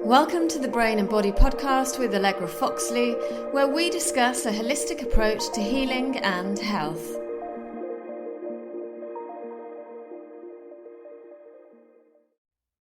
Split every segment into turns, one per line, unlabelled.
Welcome to the Brain and Body podcast with Allegra Foxley, where we discuss a holistic approach to healing and health.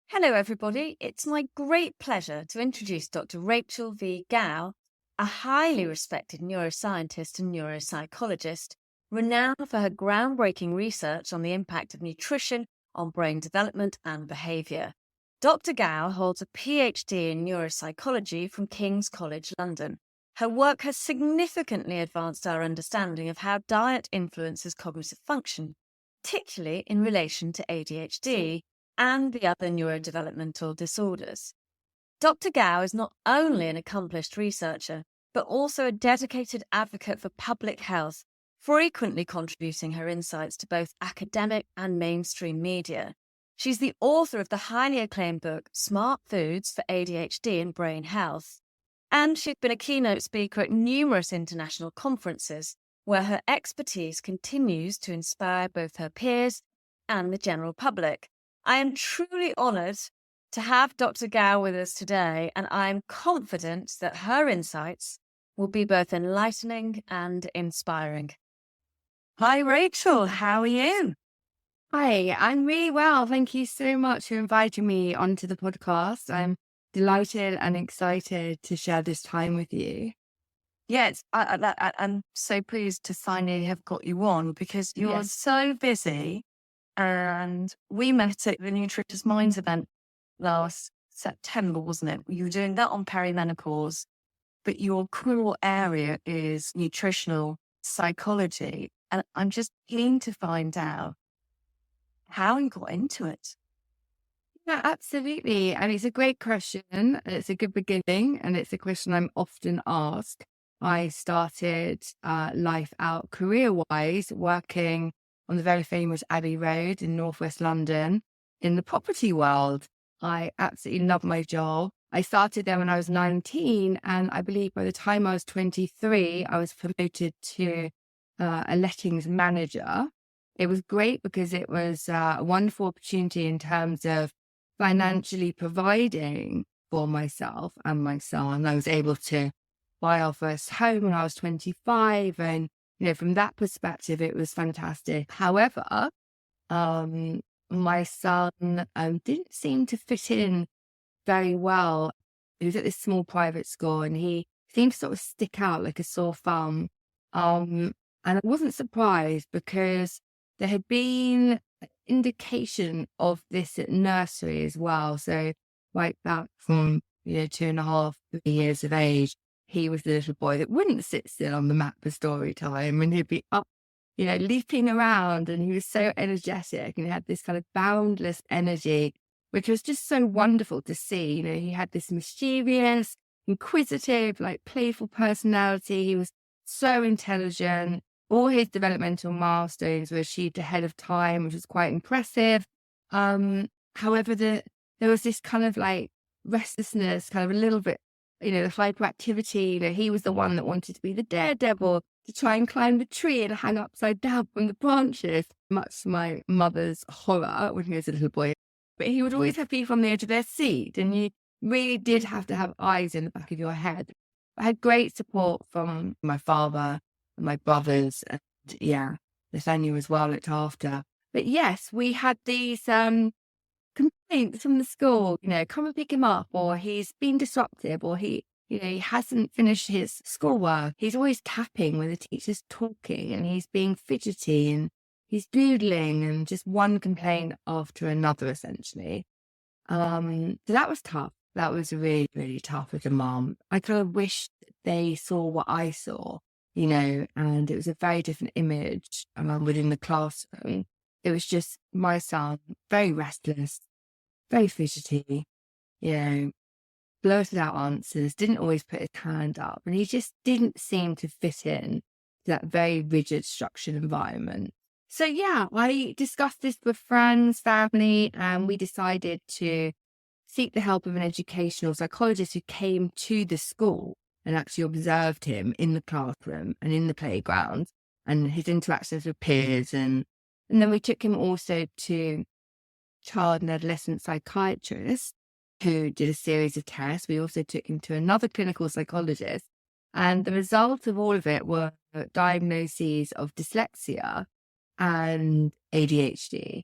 Hello everybody, it's my great pleasure to introduce Dr. Rachel V. Gow, a highly respected neuroscientist and neuropsychologist, renowned for her groundbreaking research on the impact of nutrition on brain development and behaviour. Dr. Gow holds a PhD in neuropsychology from King's College London. Her work has significantly advanced our understanding of how diet influences cognitive function, particularly in relation to ADHD and the other neurodevelopmental disorders. Dr. Gow is not only an accomplished researcher, but also a dedicated advocate for public health, frequently contributing her insights to both academic and mainstream media. She's the author of the highly acclaimed book, Smart Foods for ADHD and Brain Health. And she's been a keynote speaker at numerous international conferences, where her expertise continues to inspire both her peers and the general public. I am truly honoured to have Dr. Gow with us today, and I'm confident that her insights will be both enlightening and inspiring. Hi, Rachel. How are you?
Hi, I'm really well. Thank you so much for inviting me onto the podcast. I'm delighted and excited to share this time with you.
Yes, I'm so pleased to finally have got you on because you're so busy. And we met at the Nutritious Minds event last September, wasn't it? You were doing that on perimenopause, but your core area is nutritional psychology. And I'm just keen to find out how you got into it.
Yeah, absolutely. And it's a great question. It's a good beginning. And it's a question I'm often asked. I started life out career-wise working on the very famous Abbey Road in northwest London in the property world. I absolutely love my job. I started there when I was 19. And I believe by the time I was 23, I was promoted to a lettings manager. It was great because it was a wonderful opportunity in terms of financially providing for myself and my son. I was able to buy our first home when I was 25. And, from that perspective, it was fantastic. However, my son didn't seem to fit in very well. He was at this small private school and he seemed to sort of stick out like a sore thumb. And I wasn't surprised because there had been indication of this at nursery as well. So right back from, 2.5, 3 years of age, he was the little boy that wouldn't sit still on the mat for story time. And he'd be up, leaping around, and he was so energetic and he had this kind of boundless energy, which was just so wonderful to see. He had this mischievous, inquisitive, playful personality. He was so intelligent. All his developmental milestones were achieved ahead of time, which was quite impressive. However, there was this kind of restlessness, kind of a little bit, the hyperactivity. He was the one that wanted to be the daredevil, to try and climb the tree and hang upside down from the branches, much to my mother's horror when he was a little boy. But he would always have people on the edge of their seat, and you really did have to have eyes in the back of your head. I had great support from my father and my brothers, and Nathaniel as well looked after. But yes, we had these complaints from the school, come and pick him up, or he's been disruptive, or he hasn't finished his schoolwork. He's always tapping when the teacher's talking, and he's being fidgety, and he's doodling, and just one complaint after another, essentially. So that was tough. That was really, really tough as a mom. I kind of wished they saw what I saw. And it was a very different image within the classroom. It was just my son, very restless, very fidgety, blurted out answers, didn't always put his hand up, and he just didn't seem to fit in to that very rigid, structured environment. So I discussed this with friends, family, and we decided to seek the help of an educational psychologist who came to the school and actually observed him in the classroom and in the playground and his interactions with peers. And then we took him also to child and adolescent psychiatrist who did a series of tests. We also took him to another clinical psychologist. And the result of all of it were diagnoses of dyslexia and ADHD.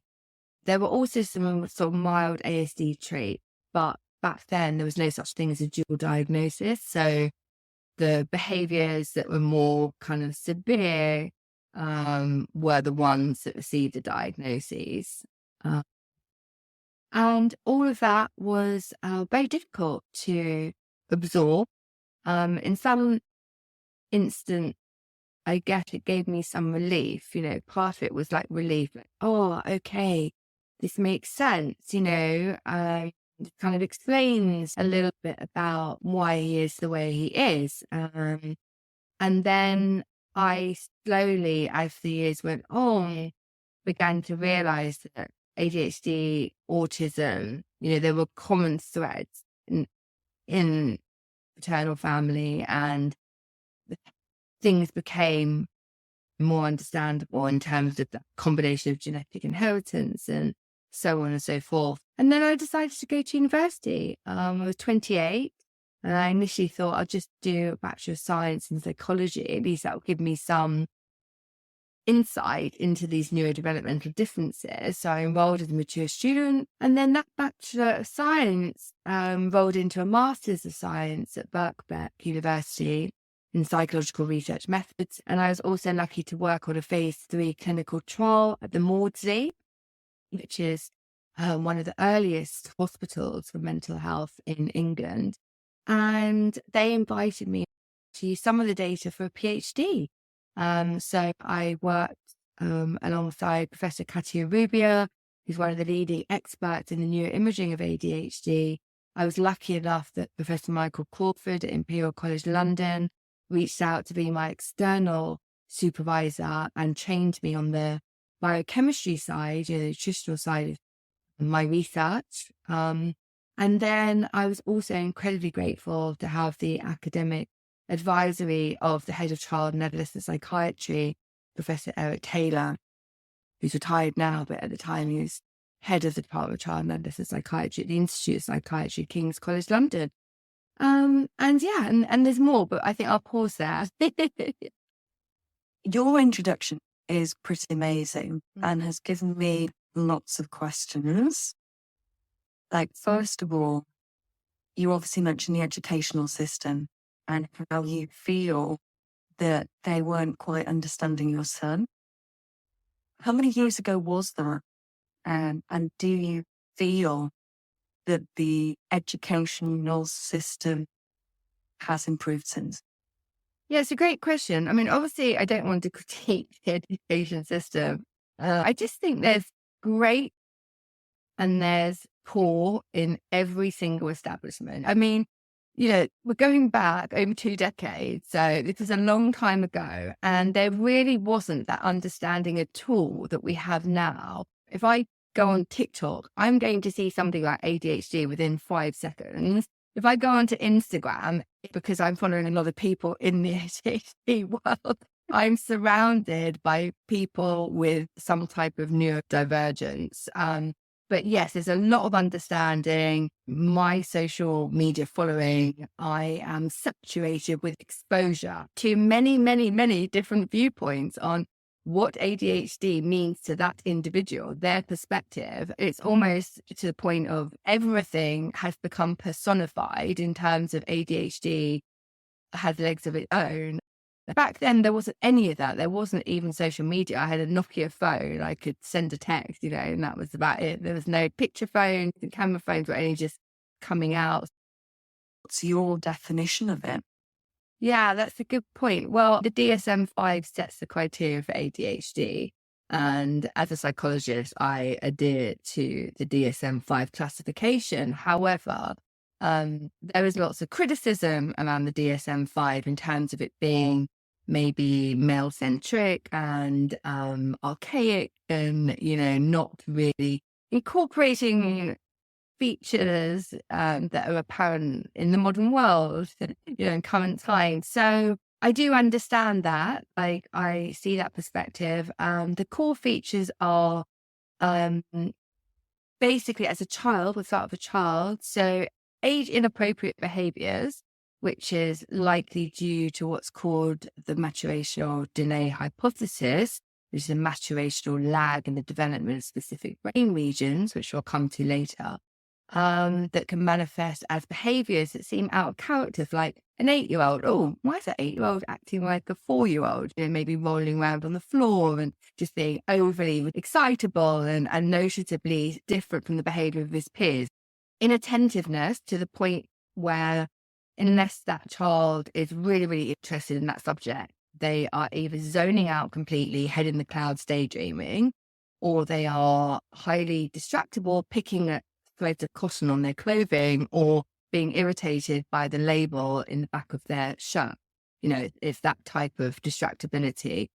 There were also some sort of mild ASD traits, but back then there was no such thing as a dual diagnosis. So the behaviours that were more kind of severe were the ones that received the diagnoses. And all of that was very difficult to absorb. In some instance, I guess it gave me some relief. Part of it was like relief, like, oh, okay, this makes sense. It kind of explains a little bit about why he is the way he is. And then I slowly, as the years went on, began to realize that ADHD, autism, there were common threads in paternal family, and things became more understandable in terms of the combination of genetic inheritance and so on and so forth. And then I decided to go to university. I was 28, and I initially thought I'll just do a Bachelor of Science in Psychology. At least that will give me some insight into these neurodevelopmental differences. So I enrolled as a mature student, and then that Bachelor of Science rolled into a Master's of Science at Birkbeck University in psychological research methods. And I was also lucky to work on a phase 3 clinical trial at the Maudsley, which is one of the earliest hospitals for mental health in England. And they invited me to use some of the data for a PhD. So I worked alongside Professor Katia Rubia, who's one of the leading experts in the neuroimaging of ADHD. I was lucky enough that Professor Michael Crawford at Imperial College London reached out to be my external supervisor and trained me on the biochemistry side, the nutritional side of my research. And then I was also incredibly grateful to have the academic advisory of the head of child and adolescent psychiatry, Professor Eric Taylor, who's retired now, but at the time he was head of the Department of Child and Adolescent Psychiatry at the Institute of Psychiatry, King's College London. And there's more, but I think I'll pause there.
Your introduction is pretty amazing and has given me lots of questions. Like, first of all, you obviously mentioned the educational system and how you feel that they weren't quite understanding your son. How many years ago was that? And do you feel that the educational system has improved since?
Yeah, it's a great question. I mean, obviously, I don't want to critique the education system. I just think there's great and there's poor in every single establishment. I mean, we're going back over 2 decades. So this is a long time ago. And there really wasn't that understanding at all that we have now. If I go on TikTok, I'm going to see something like ADHD within 5 seconds. If I go onto Instagram, because I'm following a lot of people in the ADHD world, I'm surrounded by people with some type of neurodivergence. But yes, there's a lot of understanding. My social media following, I am saturated with exposure to many, many, many different viewpoints on what ADHD means to that individual, their perspective. It's almost to the point of everything has become personified in terms of ADHD has legs of its own. Back then, there wasn't any of that. There wasn't even social media. I had a Nokia phone. I could send a text, and that was about it. There was no picture phones. The camera phones were only just coming out.
What's your definition of it?
Yeah, that's a good point. Well, the DSM-5 sets the criteria for ADHD. And as a psychologist, I adhere to the DSM-5 classification. However, there is lots of criticism around the DSM-5 in terms of it being maybe male-centric and archaic and, not really incorporating features that are apparent in the modern world, in current times. So I do understand that. I see that perspective. The core features are basically, as a child, we'll start with a child. So age inappropriate behaviors, which is likely due to what's called the maturational delay hypothesis, which is a maturational lag in the development of specific brain regions, which we'll come to later, that can manifest as behaviors that seem out of character, like an 8-year-old. Oh, why is that 8-year-old acting like a 4-year-old? Maybe rolling around on the floor and just being overly excitable and noticeably different from the behavior of his peers. Inattentiveness to the point where, unless that child is really, really interested in that subject, they are either zoning out completely, head in the clouds, daydreaming, or they are highly distractible, picking at threads of cotton on their clothing, or being irritated by the label in the back of their shirt. It's that type of distractibility.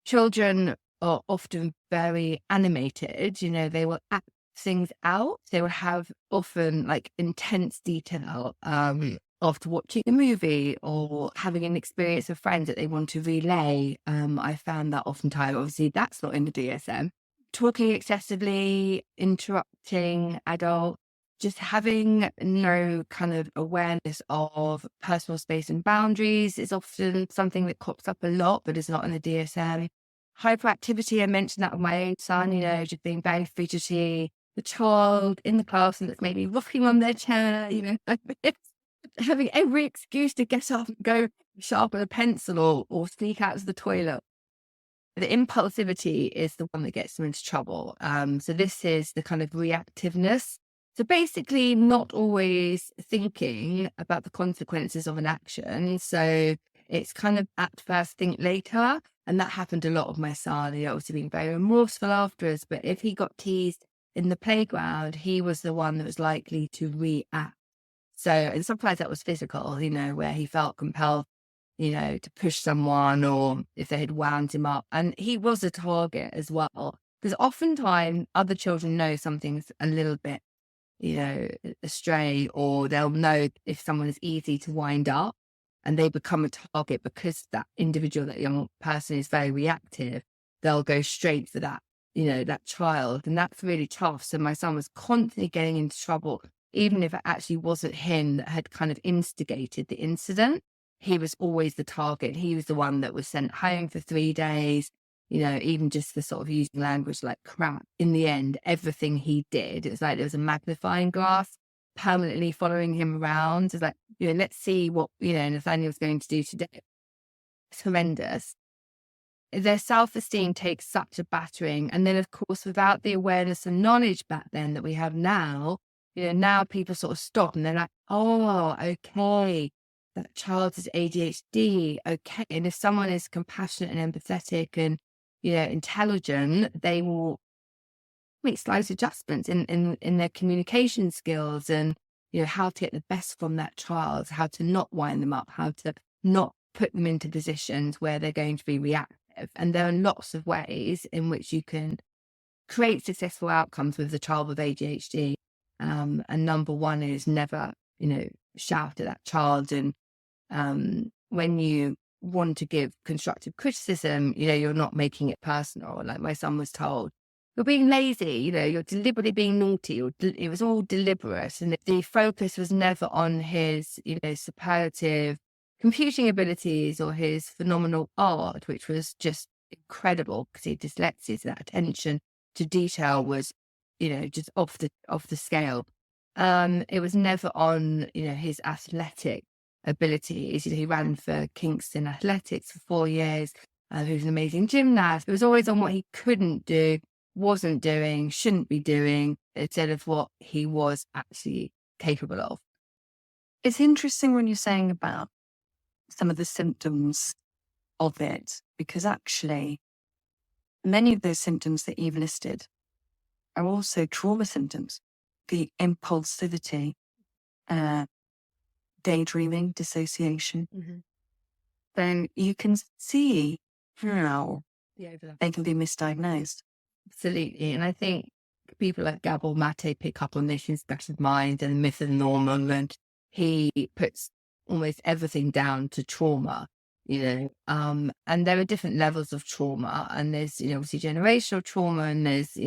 Children are often very animated. They will act things out. They will have often like intense detail after watching a movie or having an experience with friends that they want to relay. I found that oftentimes, obviously that's not in the DSM. Talking excessively, interrupting adults, just having no kind of awareness of personal space and boundaries is often something that crops up a lot, but is not in the DSM. Hyperactivity, I mentioned that with my own son, just being very fidgety. The child in the classroom that's maybe rocking on their chair, having every excuse to get up and go sharpen a pencil or sneak out to the toilet. The impulsivity is the one that gets them into trouble. So this is the kind of reactiveness. So basically not always thinking about the consequences of an action. So it's kind of act first, think later. And that happened a lot with my son. He obviously been very remorseful afterwards, but if he got teased in the playground, he was the one that was likely to react. So, and sometimes that was physical, where he felt compelled, to push someone, or if they had wound him up. And he was a target as well, because oftentimes other children know something's a little bit, astray, or they'll know if someone is easy to wind up, and they become a target because that individual, that young person is very reactive. They'll go straight for that, that child. And that's really tough. So my son was constantly getting into trouble, even if it actually wasn't him that had kind of instigated the incident. He was always the target. He was the one that was sent home for 3 days, even just for sort of using language like crap. In the end, everything he did, it was like there was a magnifying glass permanently following him around. It's like, let's see what, Nathaniel's going to do today. It's horrendous. Their self-esteem takes such a battering. And then, of course, without the awareness and knowledge back then that we have now, now people sort of stop and they're like, oh, okay, that child is ADHD. Okay. And if someone is compassionate and empathetic and, intelligent, they will make slight adjustments in their communication skills and, how to get the best from that child, how to not wind them up, how to not put them into positions where they're going to be reactive. And there are lots of ways in which you can create successful outcomes with a child with ADHD. And number one is never, shout at that child. And when you want to give constructive criticism, you're not making it personal. Like my son was told, you're being lazy, you're deliberately being naughty, or it was all deliberate. And the focus was never on his, superlative computing abilities or his phenomenal art, which was just incredible because he had dyslexia. So that attention to detail was, just off the scale. It was never on, his athletic abilities. He ran for Kingston Athletics for 4 years. He was an amazing gymnast. It was always on what he couldn't do, wasn't doing, shouldn't be doing, instead of what he was actually capable of.
It's interesting when you're saying about some of the symptoms of it, because actually many of those symptoms that you've listed are also trauma symptoms. The impulsivity, daydreaming, dissociation.
Mm-hmm.
Then you can see how they can be misdiagnosed.
Absolutely. And I think people like Gabor Mate pick up on this in Deceptive Mind and Myth and Normal, and he puts almost everything down to trauma, and there are different levels of trauma, and there's, obviously generational trauma, and there's,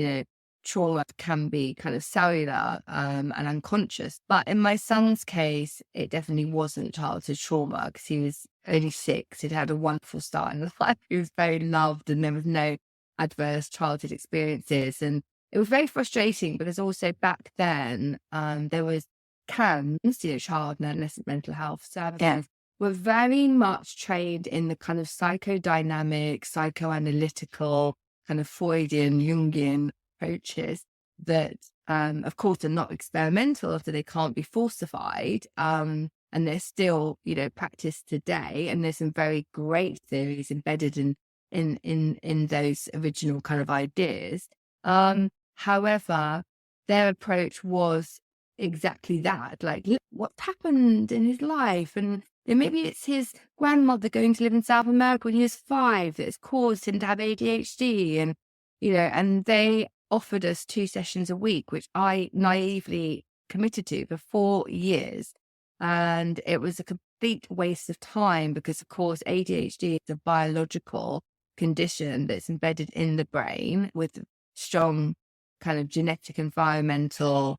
trauma can be kind of cellular and unconscious. But in my son's case, it definitely wasn't childhood trauma because he was only 6. He'd had a wonderful start in life. He was very loved and there was no adverse childhood experiences. And it was very frustrating because also back then there was CAMS, child and adolescent mental health services, were very much trained in the kind of psychodynamic, psychoanalytical, kind of Freudian, Jungian approaches that, of course, are not experimental, so they can't be falsified. And they're still, practiced today. And there's some very great theories embedded in those original kind of ideas. However, their approach was exactly that. Like, look what's happened in his life, and maybe it's his grandmother going to live in South America when he was 5 that has caused him to have ADHD, and they offered us 2 sessions a week, which I naively committed to for 4 years. And it was a complete waste of time because, of course, ADHD is a biological condition that's embedded in the brain with strong kind of genetic environmental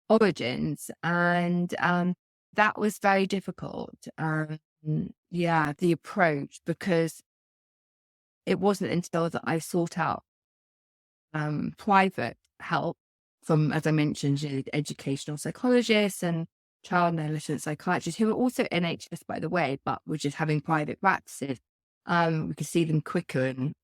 origins. And that was very difficult. The approach, because it wasn't until that I sought out private help from, as I mentioned, educational psychologists and child and adolescent psychiatrists who were also NHS, by the way, but were just having private practices. We could see them quicker and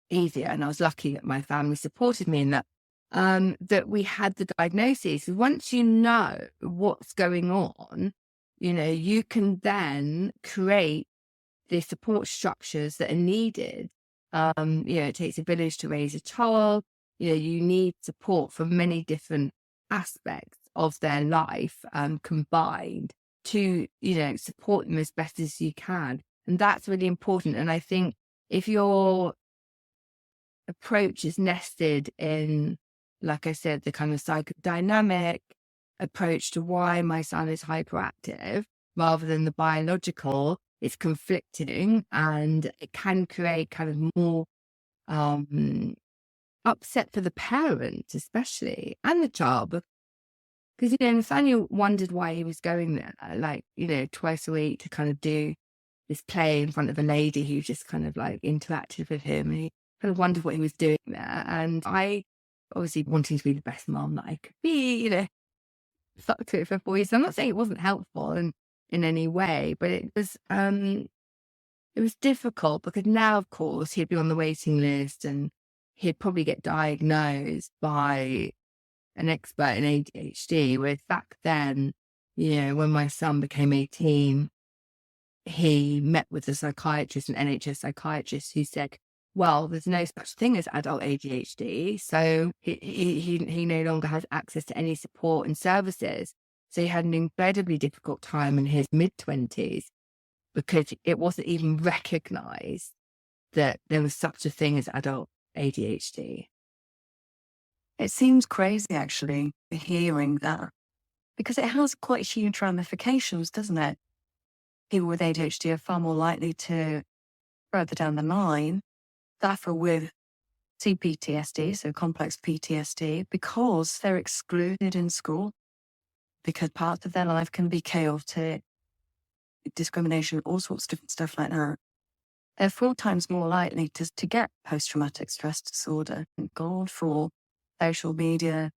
easier. And I was lucky that my family supported me in that. That we had the diagnosis. Once you know what's going on, you can then create the support structures that are needed. It takes a village to raise a child. You need support from many different aspects of their life combined to, support them as best as you can. And that's really important. And I think if your approach is nested in, like I said, the kind of psychodynamic approach to why my son is hyperactive rather than the biological, it's conflicting and it can create kind of more upset for the parent, especially, and the child. Because, Nathaniel wondered why he was going there, twice a week to kind of do this play in front of a lady who just kind of interacted with him. And he kind of wondered what he was doing there. And I, obviously wanting to be the best mom that I could be, stuck to it for 4 years. So I'm not saying it wasn't helpful in any way, but it was difficult because now, of course, he'd be on the waiting list and he'd probably get diagnosed by an expert in ADHD. Whereas back then, when my son became 18, he met with a psychiatrist, an NHS psychiatrist, who said, well, there's no such thing as adult ADHD. So he no longer has access to any support and services. So he had an incredibly difficult time in his mid-20s because it wasn't even recognized that there was such a thing as adult ADHD.
It seems crazy, actually, hearing that, because it has quite huge ramifications, doesn't it? People with ADHD are far more likely to, further down the line, suffer with CPTSD, so complex PTSD, because they're excluded in school, because parts of their life can be chaotic, discrimination, all sorts of different stuff like that. They're 4 times more likely to get post-traumatic stress disorder. Thank God for social media,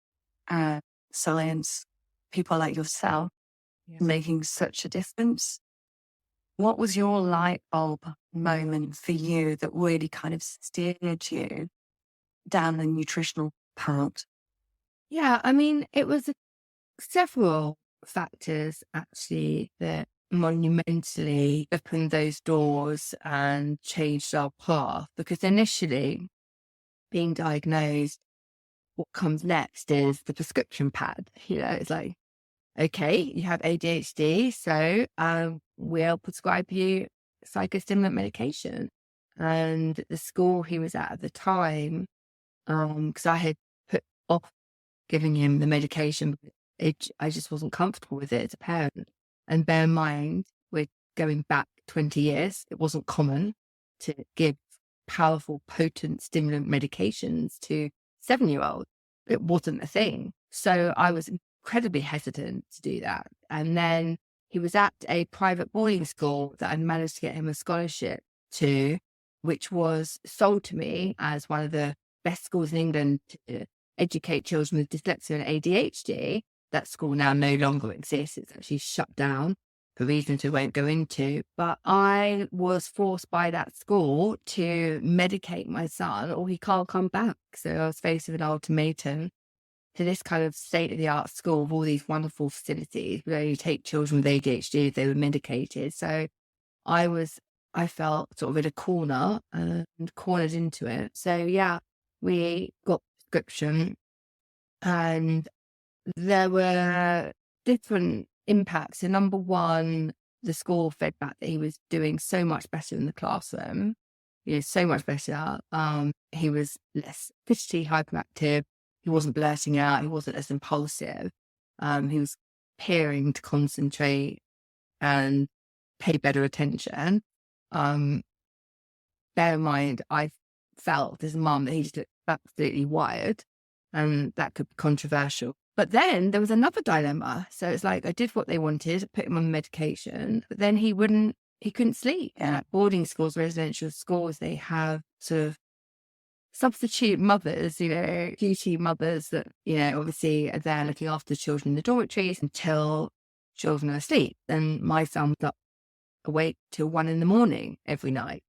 science, people like yourself making such a difference. What was your light bulb moment for you that really kind of steered you down the nutritional path?
Yeah, I mean, it was several factors actually that monumentally opened those doors and changed our path. Because initially, being diagnosed, what comes next is the prescription pad. It's like, okay, you have ADHD, so we'll prescribe you psychostimulant medication. And the school he was at the time, because I had put off giving him the medication, I just wasn't comfortable with it as a parent. And bear in mind, we're going back 20 years. It wasn't common to give powerful, potent stimulant medications to 7-year-old. It wasn't a thing. So I was incredibly hesitant to do that. And then he was at a private boarding school that I managed to get him a scholarship to, which was sold to me as one of the best schools in England to educate children with dyslexia and ADHD. That school now no longer exists. It's actually shut down for reasons we won't go into. But I was forced by that school to medicate my son or he can't come back. So I was faced with an ultimatum to this kind of state-of-the-art school with all these wonderful facilities where you take children with ADHD if they were medicated. So I felt sort of in a corner and cornered into it. So yeah, we got prescription and there were different impacts. So number one, the school fed back that he was doing so much better in the classroom. So much better. He was less fidgety, hyperactive. He wasn't blurting out. He wasn't as impulsive. He was appearing to concentrate and pay better attention. Bear in mind, I felt as a mum that he just looked absolutely wired, and that could be controversial. But then there was another dilemma. So it's like I did what they wanted, put him on medication, but then he couldn't sleep. And at boarding schools, residential schools, they have sort of substitute mothers, duty mothers that, obviously are there looking after the children in the dormitories until children are asleep. And my son was up awake till 1 a.m. every night.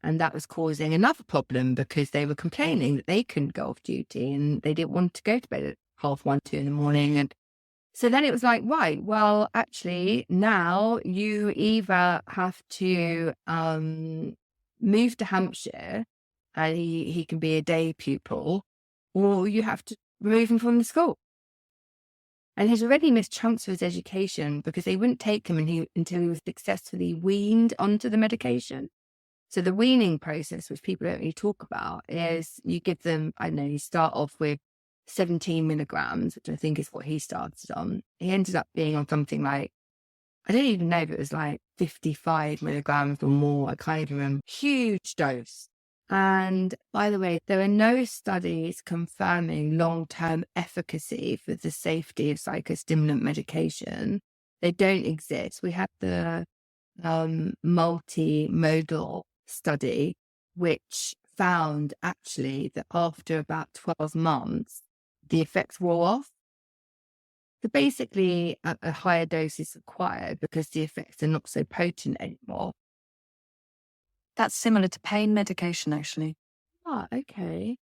And that was causing another problem because they were complaining that they couldn't go off duty and they didn't want to go to bed at 1:30, 2 a.m. And so then it was like, right, well, actually now you either have to move to Hampshire and he can be a day pupil, or you have to remove him from the school. And he's already missed chunks of his education because they wouldn't take him until he was successfully weaned onto the medication. So the weaning process, which people don't really talk about, is you give them, you start off with 17 milligrams, which I think is what he started on. He ended up being on something like, I don't even know if it was like 55 milligrams or more. I can't even remember. Huge dose. And by the way, there are no studies confirming long-term efficacy for the safety of psychostimulant medication. They don't exist. We had the multimodal study, which found actually that after about 12 months, the effects wore off. So basically, a higher dose is required because the effects are not so potent anymore.
That's similar to pain medication, actually.
Ah, okay.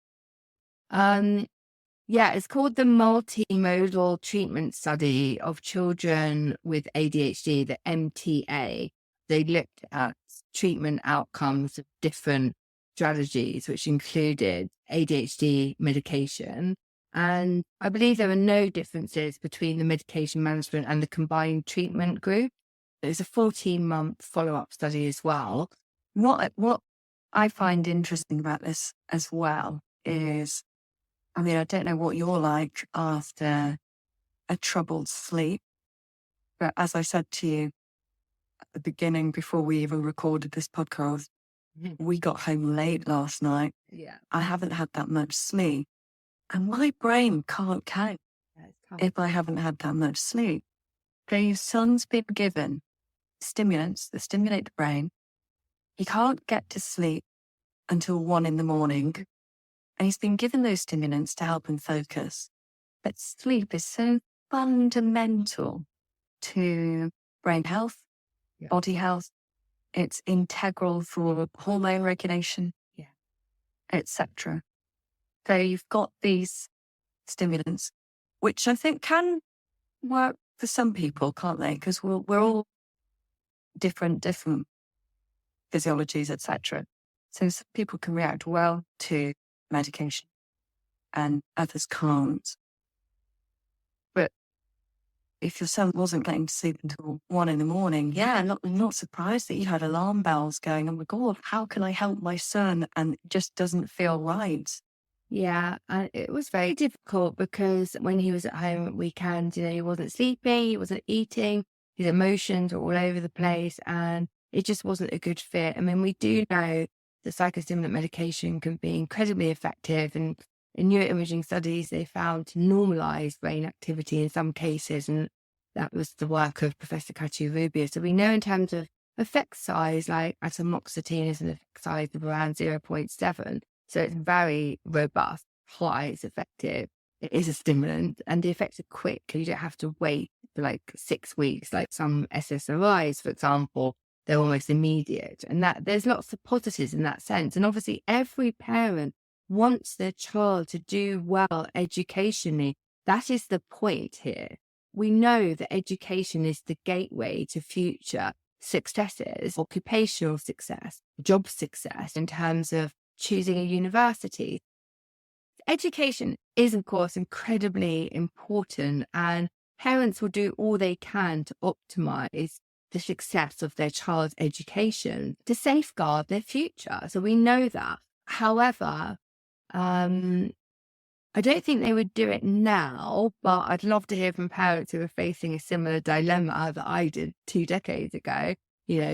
Yeah, it's called the multimodal treatment study of children with ADHD, the MTA. They looked at treatment outcomes of different strategies, which included ADHD medication. And I believe there are no differences between the medication management and the combined treatment group. It's a 14-month follow-up study as well.
What I find interesting about this as well is, I don't know what you're like after a troubled sleep, but as I said to you at the beginning, before we even recorded this podcast, we got home late last night.
Yeah.
I haven't had that much sleep, and my brain can't cope if I haven't had that much sleep. So your son's been given stimulants that stimulate the brain. He can't get to sleep until 1 a.m. And he's been given those stimulants to help him focus. But sleep is so fundamental to brain health, body health. It's integral for hormone regulation, etc. So you've got these stimulants, which I think can work for some people, can't they? Because we're all different physiologies, etc. So some people can react well to medication and others can't. But if your son wasn't getting to sleep until 1 a.m, I'm not surprised that you had alarm bells going, oh my God, how can I help my son? And it just doesn't feel right.
Yeah, and it was very difficult because when he was at home at weekends, he wasn't sleeping, he wasn't eating, his emotions were all over the place, and it just wasn't a good fit. We do know that psychostimulant medication can be incredibly effective, and in neuroimaging studies, they found to normalize brain activity in some cases. And that was the work of Professor Rubio. So we know in terms of effect size, like atomoxetine is an effect size of around 0.7. So it's very robust, high, it's effective. It is a stimulant, and the effects are quick. You don't have to wait for like 6 weeks, like some SSRIs, for example. They're almost immediate. And that there's lots of positives in that sense. And obviously every parent wants their child to do well educationally. That is the point here. We know that education is the gateway to future successes, occupational success, job success in terms of choosing a university. Education is, of course, incredibly important, and parents will do all they can to optimize the success of their child's education to safeguard their future. So we know that. However, I don't think they would do it now, but I'd love to hear from parents who are facing a similar dilemma that I did 2 decades ago.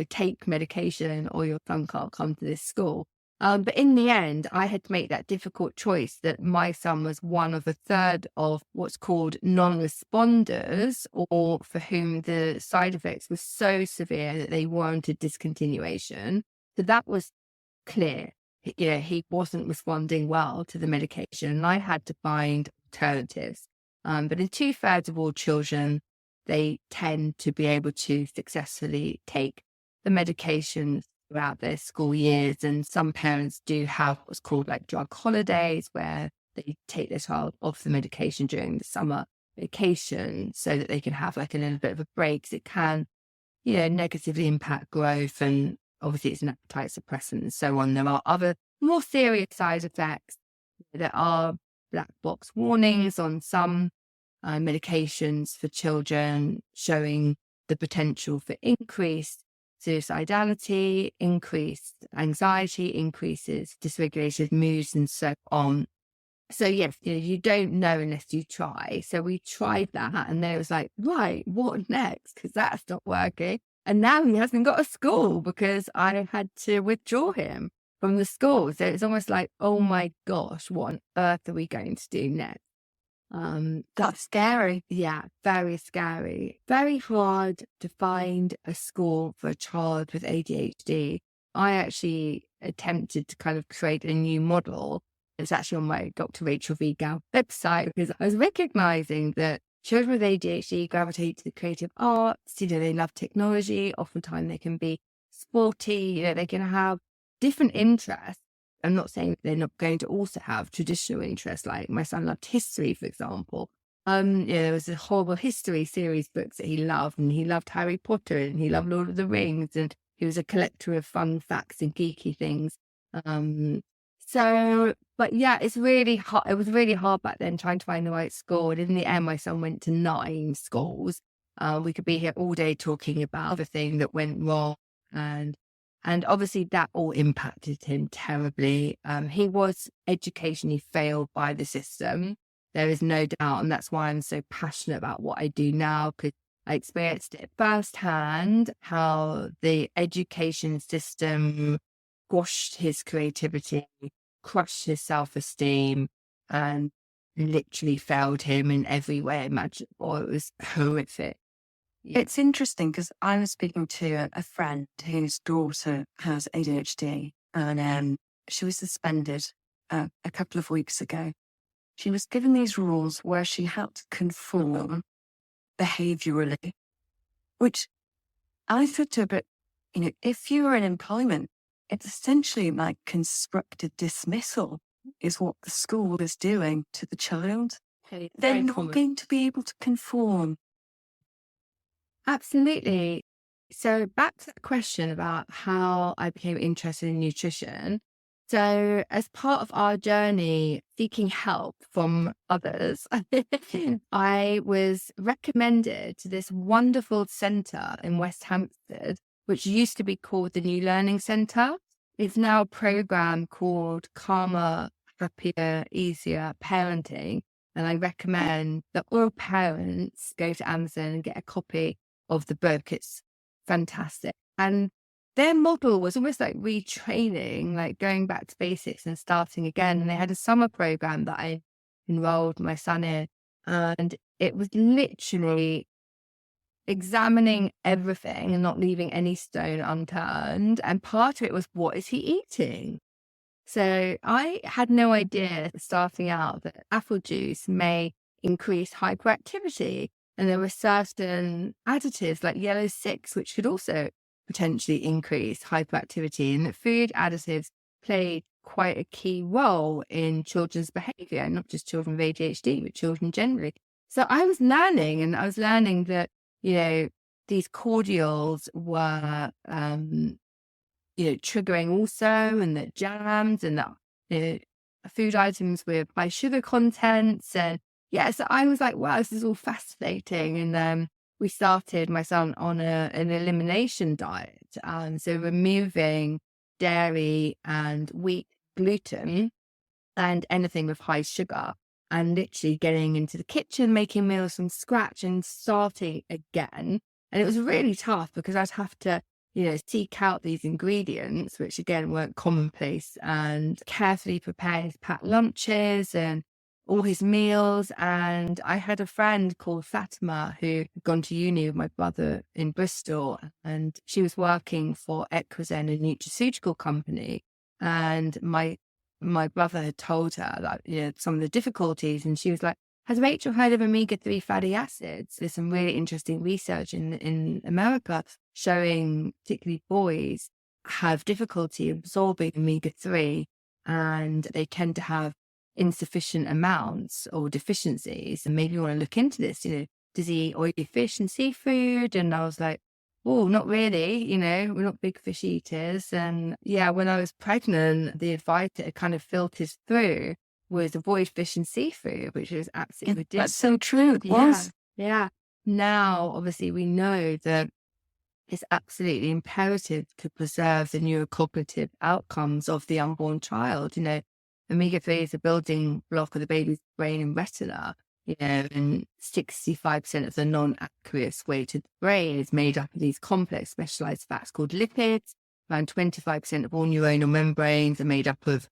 Take medication or your son can't come to this school. But in the end, I had to make that difficult choice that my son was one of a third of what's called non-responders, or for whom the side effects were so severe that they warranted discontinuation. So that was clear. He wasn't responding well to the medication, and I had to find alternatives. But in 2/3 of all children, they tend to be able to successfully take the medication throughout their school years. And some parents do have what's called like drug holidays, where they take their child off the medication during the summer vacation so that they can have like a little bit of a break. 'Cause it can, negatively impact growth, and obviously it's an appetite suppressant and so on. There are other more serious side effects. There are black box warnings on some medications for children, showing the potential for increased suicidality, increased anxiety, increases dysregulated moods, and so on. So yes, you don't know unless you try. So we tried that, and then it was like, right, what next? Because that's not working. And now he hasn't got a school because I had to withdraw him from the school. So it's almost like, oh my gosh, what on earth are we going to do next?
That's scary.
Yeah, very scary. Very hard to find a school for a child with ADHD. I actually attempted to kind of create a new model. It's actually on my Dr. Rachel V. Gow website, because I was recognizing that children with ADHD gravitate to the creative arts. They love technology. Oftentimes they can be sporty. They can have different interests. I'm not saying they're not going to also have traditional interests. Like my son loved history, for example. There was a horrible history series books that he loved, and he loved Harry Potter, and he loved Lord of the Rings, and he was a collector of fun facts and geeky things. But yeah, it's really hard. It was really hard back then trying to find the right school. And in the end, my son went to 9 schools. We could be here all day talking about everything that went wrong, and obviously that all impacted him terribly. He was educationally failed by the system. There is no doubt. And that's why I'm so passionate about what I do now, because I experienced it firsthand, how the education system squashed his creativity, crushed his self-esteem, and literally failed him in every way imaginable. It was horrific.
It's interesting because I was speaking to a friend whose daughter has ADHD, and she was suspended a couple of weeks ago. She was given these rules where she had to conform behaviourally, which I said to her, but if you were in employment, it's essentially like constructive dismissal is what the school is doing to the child. They're not going to be able to conform.
Absolutely. So back to the question about how I became interested in nutrition. So as part of our journey seeking help from others, I was recommended to this wonderful centre in West Hampstead, which used to be called the New Learning Centre. It's now a program called Calmer, Happier, Easier Parenting. And I recommend that all parents go to Amazon and get a copy of the book. It's fantastic. And their model was almost like retraining, like going back to basics and starting again. And they had a summer program that I enrolled my son in, and it was literally examining everything and not leaving any stone unturned. And part of it was, what is he eating? So I had no idea starting out that apple juice may increase hyperactivity. And there were certain additives like yellow 6, which could also potentially increase hyperactivity. And that food additives played quite a key role in children's behaviour, not just children with ADHD, but children generally. So I was learning, and I was learning that, these cordials were, triggering also, and that jams and that food items with high sugar contents. And so I was like, wow, this is all fascinating. And we started my son on an elimination diet. So removing dairy and wheat, gluten, and anything with high sugar, and literally getting into the kitchen, making meals from scratch and starting again. And it was really tough because I'd have to, seek out these ingredients, which again weren't commonplace, and carefully prepare his packed lunches and all his meals. And I had a friend called Fatima who had gone to uni with my brother in Bristol, and she was working for Equisen, a nutraceutical company. And my brother had told her that, some of the difficulties, and she was like, has Rachel heard of omega-3 fatty acids? There's some really interesting research in America showing particularly boys have difficulty absorbing omega-3, and they tend to have insufficient amounts or deficiencies. And maybe you want to look into this, does he eat oily fish and seafood? And I was like, oh, not really, we're not big fish eaters. And when I was pregnant, the advice that kind of filtered through was avoid fish and seafood, which was absolutely ridiculous.
That's so true. It was.
Yeah. Now, obviously, we know that it's absolutely imperative to preserve the neurocognitive outcomes of the unborn child. Omega-3 is a building block of the baby's brain and retina, and 65% of the non-aqueous weight of the brain is made up of these complex specialized fats called lipids. Around 25% of all neuronal membranes are made up of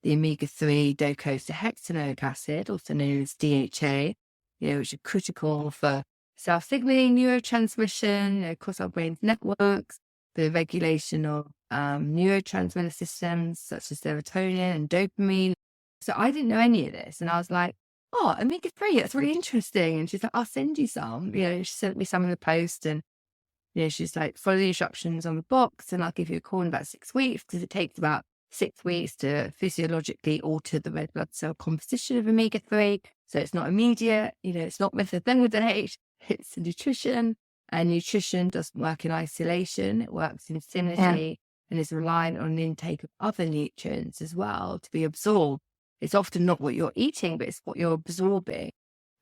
the omega-3 docosahexaenoic acid, also known as DHA, which are critical for self-signaling neurotransmission across our brain's networks, the regulation of neurotransmitter systems such as serotonin and dopamine. So I didn't know any of this. And I was like, oh, omega-3, that's really interesting. And she's like, I'll send you some. She sent me some in the post, and she's like, follow the instructions on the box and I'll give you a call in about 6 weeks, because it takes about 6 weeks to physiologically alter the red blood cell composition of omega-3. So it's not immediate, it's not methylphenidate, it's nutrition. And nutrition doesn't work in isolation, it works in synergy and is reliant on the intake of other nutrients as well to be absorbed. It's often not what you're eating, but it's what you're absorbing.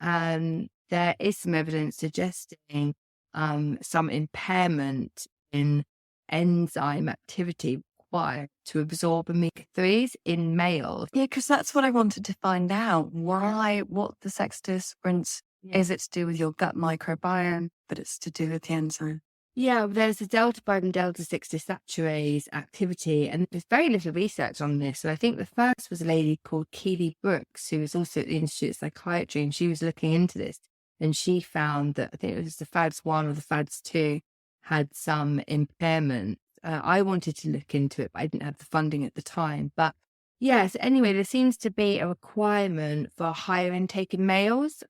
And there is some evidence suggesting some impairment in enzyme activity required to absorb omega-3s in males.
Yeah, because that's what I wanted to find out. What the sex difference is. It to do with your gut microbiome, but it's to do with the enzyme.
Yeah, there's the delta 5 and delta 6 desaturase activity, and there's very little research on this. So I think the first was a lady called Keely Brooks, who was also at the Institute of Psychiatry, and she was looking into this. And she found that, I think it was the FADS1 or the FADS2, had some impairment. I wanted to look into it, but I didn't have the funding at the time. But yes, anyway, there seems to be a requirement for higher intake in males.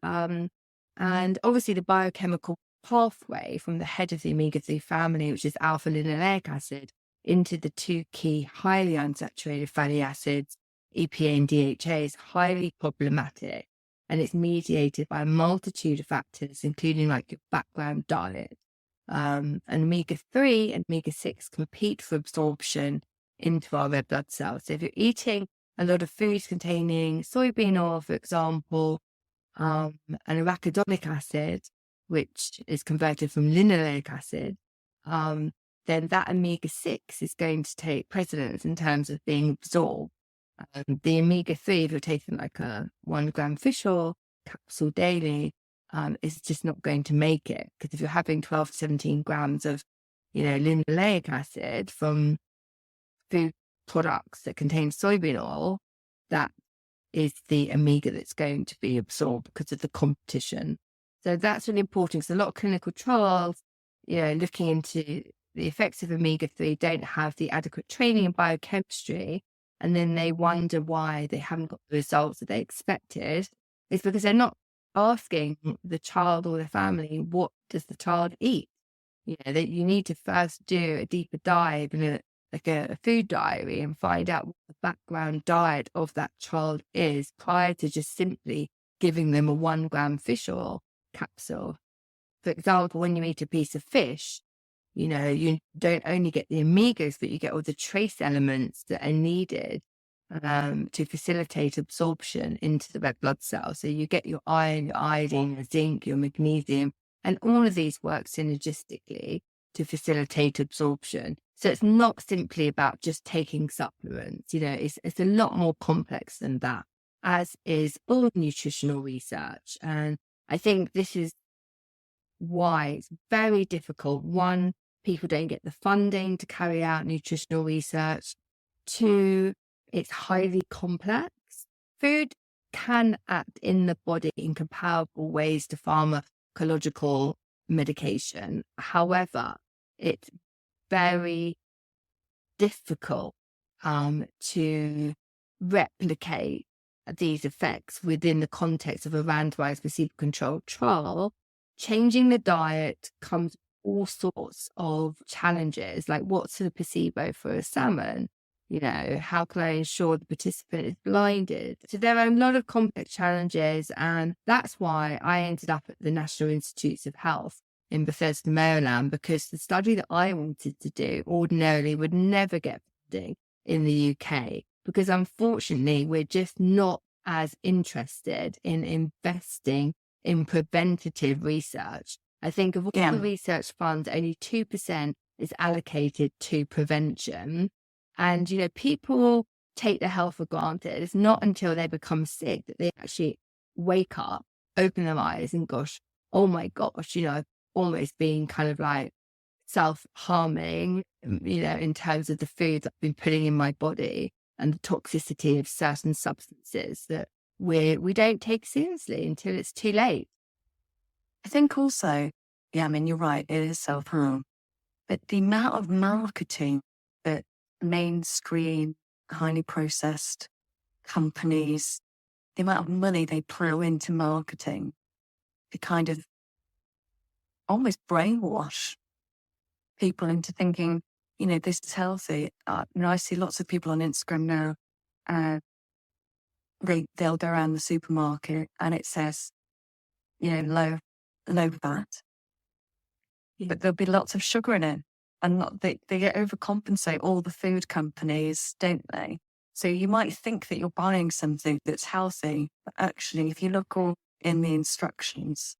And obviously the biochemical pathway from the head of the omega-3 family, which is alpha-linoleic acid, into the two key highly unsaturated fatty acids, EPA and DHA, is highly problematic. And it's mediated by a multitude of factors, including like your background diet. And omega-3 and omega-6 compete for absorption into our red blood cells. So if you're eating a lot of foods containing soybean oil, for example, and arachidonic acid, which is converted from linoleic acid, then that omega-6 is going to take precedence in terms of being absorbed. The omega-3, if you're taking like a 1 gram fish oil capsule daily, is just not going to make it, because if you're having 12 to 17 grams of linoleic acid from food products that contain soybean oil, that is the omega that's going to be absorbed because of the competition. So that's really important, because a lot of clinical trials, looking into the effects of omega-3 don't have the adequate training in biochemistry, and then they wonder why they haven't got the results that they expected. It's because they're not asking the child or the family, what does the child eat? That you need to first do a deeper dive in a food diary and find out what the background diet of that child is prior to just simply giving them a 1 gram fish oil capsule. For example, when you eat a piece of fish, you don't only get the omegas, but you get all the trace elements that are needed to facilitate absorption into the red blood cell. So you get your iron, your iodine, your zinc, your magnesium, and all of these work synergistically to facilitate absorption. So it's not simply about just taking supplements. It's a lot more complex than that, as is all nutritional research. And I think this is why it's very difficult. One, people don't get the funding to carry out nutritional research. Two, it's highly complex. Food can act in the body in comparable ways to pharmacological medication. However, it's very difficult to replicate these effects within the context of a randomized placebo-controlled trial. Changing the diet comes with all sorts of challenges, like what's the placebo for a salmon? How can I ensure the participant is blinded? So there are a lot of complex challenges, and that's why I ended up at the National Institutes of Health in Bethesda, Maryland, because the study that I wanted to do ordinarily would never get funding in the UK, because unfortunately we're just not as interested in investing in preventative research. I think of all the research funds, only 2% is allocated to prevention. And, people take their health for granted. It's not until they become sick that they actually wake up, open their eyes and gosh, oh my gosh, I've almost been kind of like self-harming, in terms of the food that I've been putting in my body and the toxicity of certain substances that we don't take seriously until it's too late.
I think also, you're right, it is self-harm. But the amount of marketing that mainstream, highly processed companies, the amount of money they plow into marketing to kind of almost brainwash people into thinking, this is healthy. I see lots of people on Instagram now, they'll go around the supermarket and it says, low fat, but there'll be lots of sugar in it. And they overcompensate, all the food companies, don't they? So you might think that you're buying something that's healthy, but actually, if you look all in the instructions,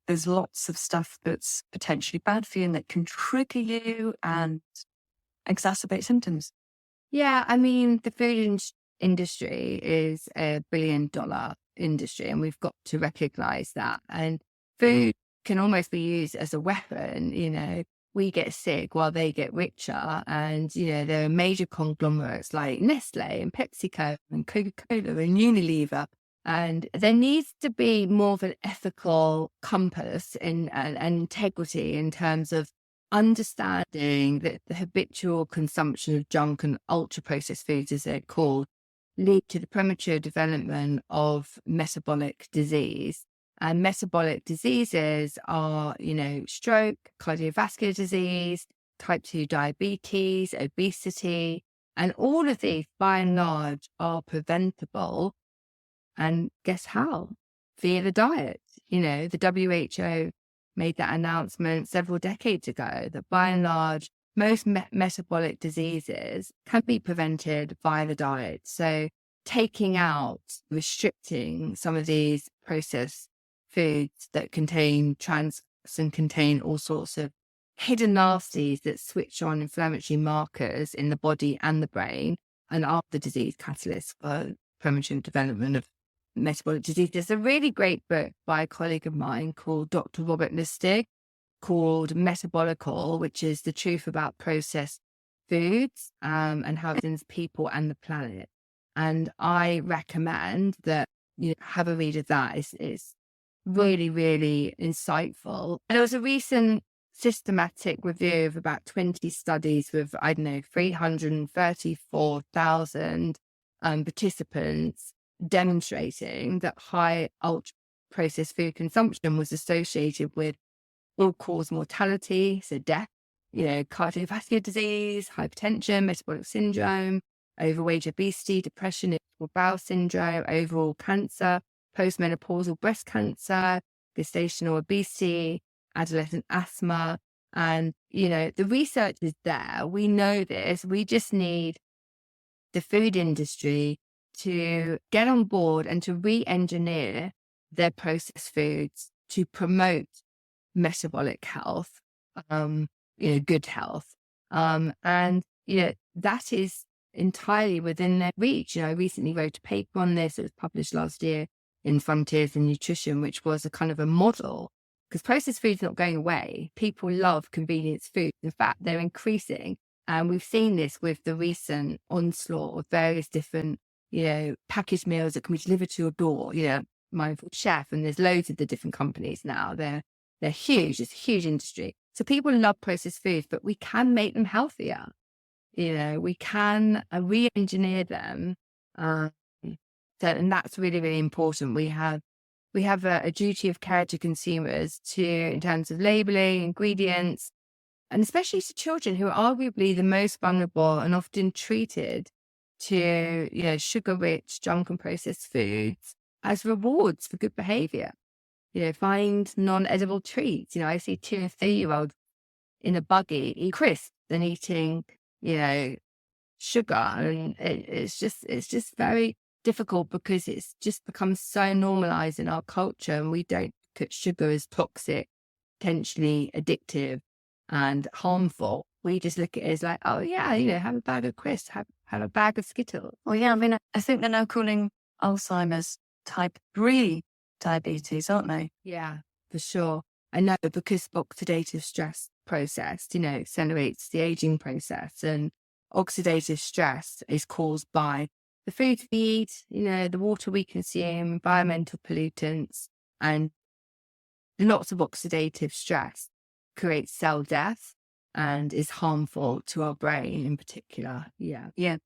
there's lots of stuff that's potentially bad for you and that can trigger you and exacerbate symptoms.
Yeah, the food industry is a $1 billion industry, and we've got to recognize that. And food can almost be used as a weapon. We get sick while they get richer. And, there are major conglomerates like Nestle and PepsiCo and Coca-Cola and Unilever. And there needs to be more of an ethical compass and integrity in terms of understanding that the habitual consumption of junk and ultra-processed foods, as they're called, lead to the premature development of metabolic disease. And metabolic diseases are, stroke, cardiovascular disease, type 2 diabetes, obesity, and all of these, by and large, are preventable. And guess how? Via the diet. The WHO made that announcement several decades ago that by and large, most metabolic diseases can be prevented via the diet. So taking out, restricting some of these processed foods that contain trans and contain all sorts of hidden nasties that switch on inflammatory markers in the body and the brain and are the disease catalyst for premature development of metabolic disease. There's a really great book by a colleague of mine called Dr. Robert Lustig called Metabolic, which is the truth about processed foods and how it impacts people and the planet. And I recommend that you have a read of that. It's really, really insightful. And there was a recent systematic review of about 20 studies with, 334,000 participants demonstrating that high ultra processed food consumption was associated with all-cause mortality, so death, cardiovascular disease, hypertension, metabolic syndrome, overweight, obesity, depression, irritable bowel syndrome, overall cancer, postmenopausal breast cancer, gestational obesity, adolescent asthma. And, the research is there. We know this. We just need the food industry to get on board and to re-engineer their processed foods to promote metabolic health, good health. And, that is entirely within their reach. I recently wrote a paper on this. It was published last year in Frontiers in Nutrition, which was a kind of a model, because processed food's not going away. People love convenience food. In fact, they're increasing. And we've seen this with the recent onslaught of various different, packaged meals that can be delivered to your door, Mindful Chef, and there's loads of the different companies now. They're huge. It's a huge industry. So people love processed foods, but we can make them healthier. We can re-engineer them. And that's really, really important. We have a duty of care to consumers in terms of labeling, ingredients, and especially to children who are arguably the most vulnerable and often treated to, sugar-rich, junk and processed foods as rewards for good behavior. Find non-edible treats. I see 2 and 3-year-olds in a buggy eat crisps and eating, sugar. And it's just very difficult because it's just become so normalized in our culture, and we don't look at sugar as toxic, potentially addictive and harmful. We just look at it as like, oh yeah, have a bag of crisps, have a bag of Skittles.
Well, yeah, I think they're now calling Alzheimer's type 3 diabetes, aren't they?
Yeah, for sure. I know, because oxidative stress process, accelerates the aging process, and oxidative stress is caused by the food we eat, the water we consume, environmental pollutants, and lots of oxidative stress creates cell death and is harmful to our brain in particular. Yeah.
Yeah.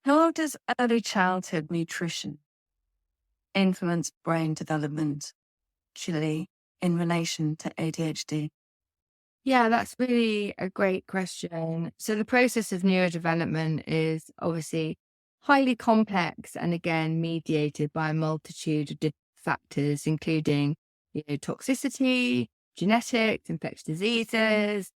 How does early childhood nutrition influence brain development, actually, in relation to ADHD?
Yeah, that's really a great question. So the process of neurodevelopment is obviously highly complex and, again, mediated by a multitude of different factors, including toxicity, genetics, infectious diseases,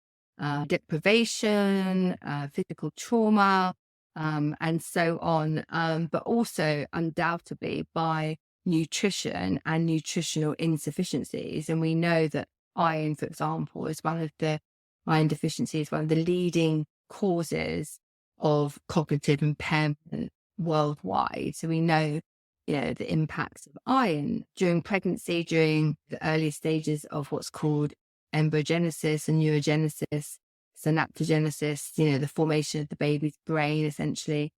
deprivation, physical trauma, and so on, but also undoubtedly by nutrition and nutritional insufficiencies. And we know that iron, for example, is iron deficiency is one of the leading causes of cognitive impairment worldwide. So we know, the impacts of iron during pregnancy, during the early stages of what's called embryogenesis and neurogenesis, synaptogenesis, the formation of the baby's brain, essentially.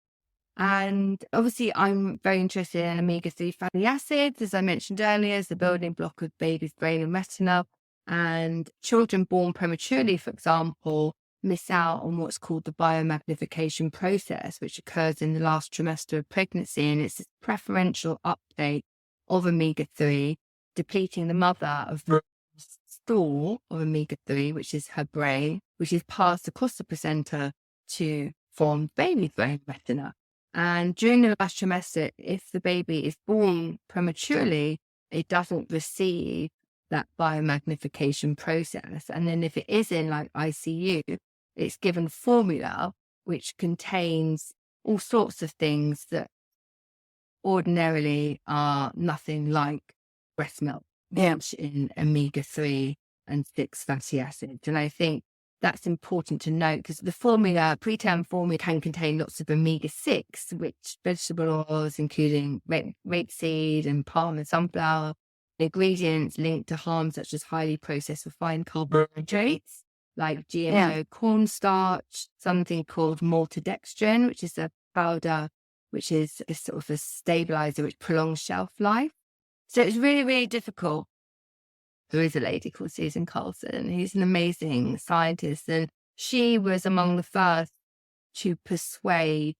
And obviously, I'm very interested in omega-3 fatty acids, as I mentioned earlier, as the building block of baby's brain and retina. And children born prematurely, for example, miss out on what's called the biomagnification process, which occurs in the last trimester of pregnancy. And it's this preferential uptake of omega-3, depleting the mother of the store of omega-3, which is her brain, which is passed across the placenta to form baby's brain retina. And during the last trimester, if the baby is born prematurely, it doesn't receive that biomagnification process. And then if it is in like ICU, it's given formula which contains all sorts of things that ordinarily are nothing like breast milk, rich in omega-3 and 6 fatty acids. And I think that's important to note, because the formula, preterm formula, can contain lots of omega-6, which vegetable oils, including rapeseed and palm and sunflower ingredients linked to harm such as highly processed refined carbohydrates like GMO cornstarch, something called maltodextrin, which is a powder which is a sort of a stabilizer which prolongs shelf life. So it's really, really difficult. There is a lady called Susan Carlson, who's an amazing scientist, and she was among the first to persuade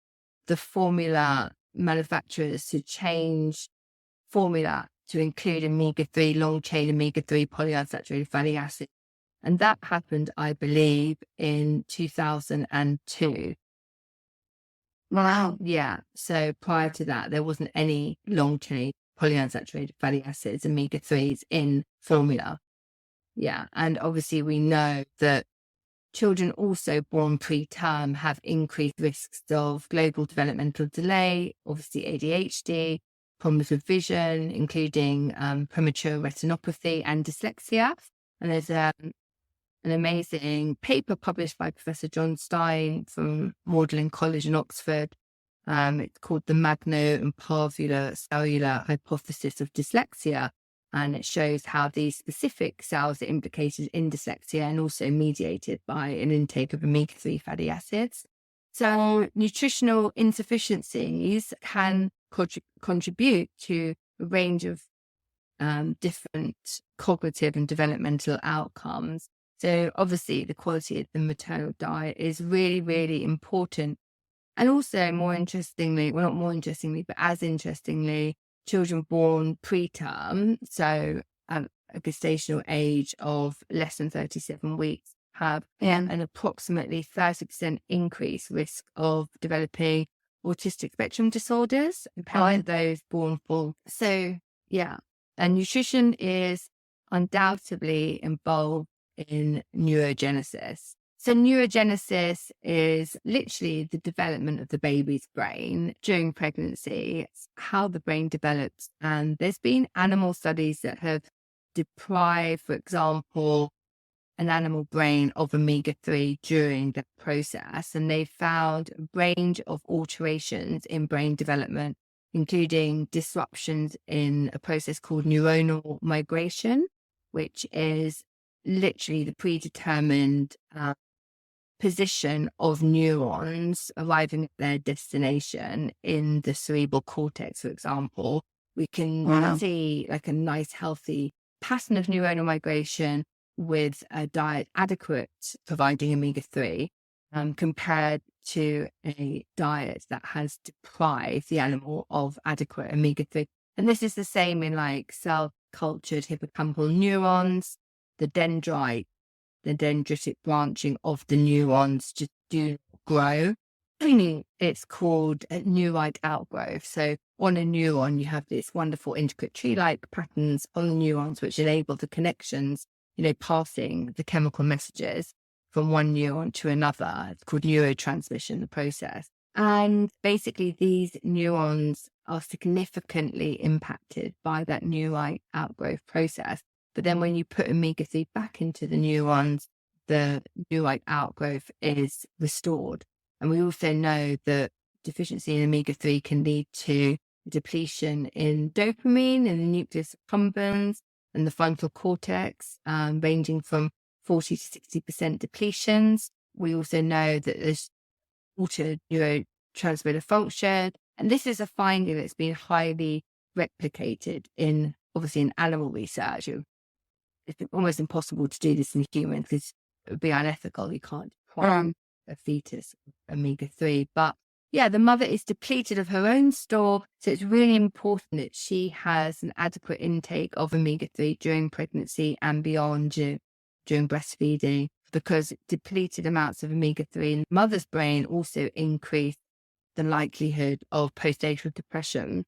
the formula manufacturers to change formula to include omega-3, long-chain omega-3 polyunsaturated fatty acid. And that happened, I believe, in 2002.
Wow.
Yeah. So prior to that, there wasn't any long-chain polyunsaturated fatty acids, omega-3s in formula. Yeah. And obviously we know that children also born preterm have increased risks of global developmental delay, obviously ADHD, problems with vision, including premature retinopathy and dyslexia. And there's an amazing paper published by Professor John Stein from Magdalen College in Oxford. It's called the Magno and Parvular Cellular Hypothesis of Dyslexia. And it shows how these specific cells are implicated in dyslexia and also mediated by an intake of omega-3 fatty acids. So nutritional insufficiencies can contribute to a range of different cognitive and developmental outcomes. So obviously the quality of the maternal diet is really, really important. And also more interestingly, well, not more interestingly, but as interestingly, children born preterm, so at a gestational age of less than 37 weeks, have an approximately 30% increased risk of developing autistic spectrum disorders compared to those born full. So, yeah, and nutrition is undoubtedly involved in neurogenesis. So neurogenesis is literally the development of the baby's brain during pregnancy. It's how the brain develops. And there's been animal studies that have deprived, for example, an animal brain of omega-3 during the process. And they found a range of alterations in brain development, including disruptions in a process called neuronal migration, which is literally the predetermined position of neurons arriving at their destination in the cerebral cortex, for example. We can see like a nice healthy pattern of neuronal migration with a diet adequate providing omega-3 compared to a diet that has deprived the animal of adequate omega-3. And this is the same in like cell cultured hippocampal neurons, the dendritic branching of the neurons just do grow. It's called neurite outgrowth. So on a neuron, you have this wonderful intricate tree-like patterns on the neurons, which enable the connections, passing the chemical messages from one neuron to another. It's called neurotransmission, the process. And basically these neurons are significantly impacted by that neurite outgrowth process. But then when you put omega-3 back into the neurons, the neurite outgrowth is restored. And we also know that deficiency in omega-3 can lead to depletion in dopamine in the nucleus accumbens and the frontal cortex, ranging from 40 to 60% depletions. We also know that there's altered neurotransmitter function. And this is a finding that's been highly replicated in, obviously, in animal research. It's almost impossible to do this in humans because it would be unethical. You can't deprive a fetus of omega-3. But yeah, the mother is depleted of her own store. So it's really important that she has an adequate intake of omega-3 during pregnancy and beyond during breastfeeding, because depleted amounts of omega-3 in the mother's brain also increase the likelihood of postnatal depression.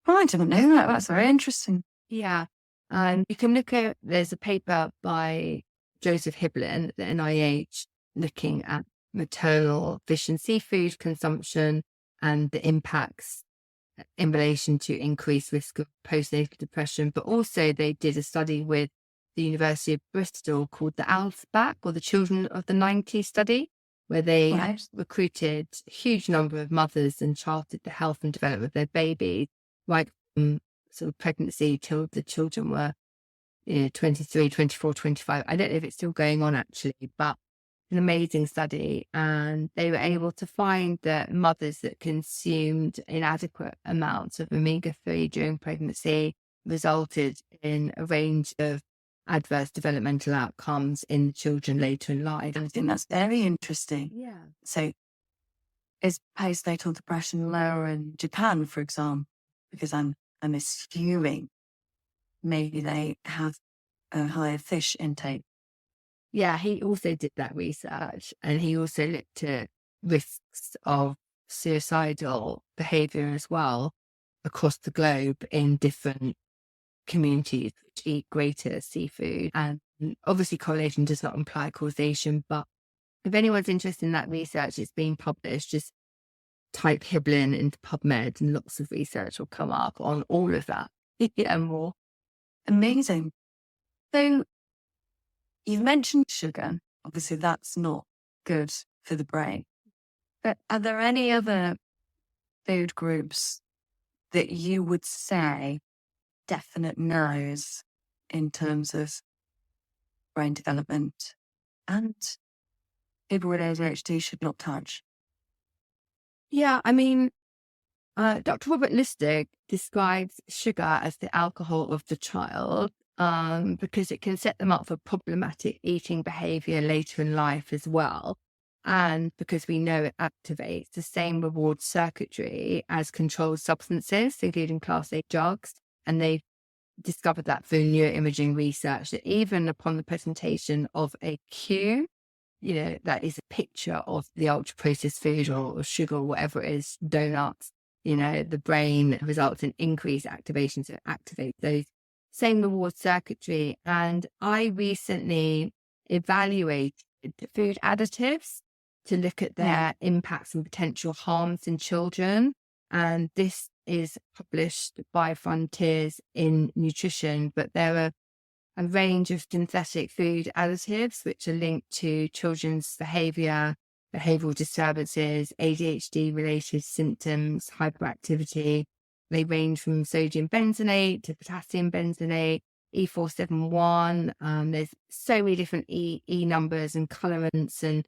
Oh, I didn't know that. That's very interesting.
Yeah. And you can look at, there's a paper by Joseph Hibbelin at the NIH looking at maternal fish and seafood consumption and the impacts in relation to increased risk of postnatal depression. But also they did a study with the University of Bristol called the ALSBAC, or the Children of the 90s study, where they recruited a huge number of mothers and charted the health and development of their babies right from sort of pregnancy till the children were 23, 24, 25. I don't know if it's still going on actually, but an amazing study. And they were able to find that mothers that consumed inadequate amounts of omega-3 during pregnancy resulted in a range of adverse developmental outcomes in the children later in life.
I think that's very interesting.
Yeah.
So is postnatal depression lower in Japan, for example? Because I'm assuming maybe they have a higher fish intake.
Yeah, he also did that research, and he also looked at risks of suicidal behaviour as well across the globe in different communities which eat greater seafood. And obviously correlation does not imply causation, but if anyone's interested in that research, it's being published. Just type Hibbelin into PubMed and lots of research will come up on all of that and more.
Amazing. So you've mentioned sugar. Obviously, that's not good for the brain. But are there any other food groups that you would say definite no's in terms of brain development and people with ADHD should not touch?
Yeah, I mean, Dr. Robert Lustig describes sugar as the alcohol of the child because it can set them up for problematic eating behavior later in life as well. And because we know it activates the same reward circuitry as controlled substances, including class A drugs. And they've discovered that through neuroimaging research, that even upon the presentation of a cue, that is a picture of the ultra processed food or sugar or whatever it is, donuts, the brain results in increased activation to activate those same reward circuitry. And I recently evaluated food additives to look at their impacts and potential harms in children. And this is published by Frontiers in Nutrition, but there are a range of synthetic food additives which are linked to children's behaviour, behavioural disturbances, ADHD-related symptoms, hyperactivity. They range from sodium benzoate to potassium benzoate, E471. There's so many different E numbers and colorants and,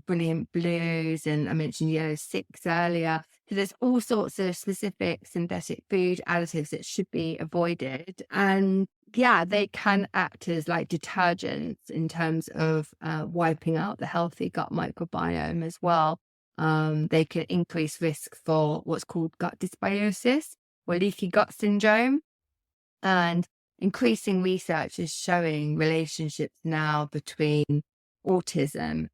brilliant blues. And I mentioned yellow 6 earlier. So there's all sorts of specific synthetic food additives that should be avoided. And yeah, they can act as like detergents in terms of wiping out the healthy gut microbiome as well. They can increase risk for what's called gut dysbiosis or leaky gut syndrome. And increasing research is showing relationships now between autism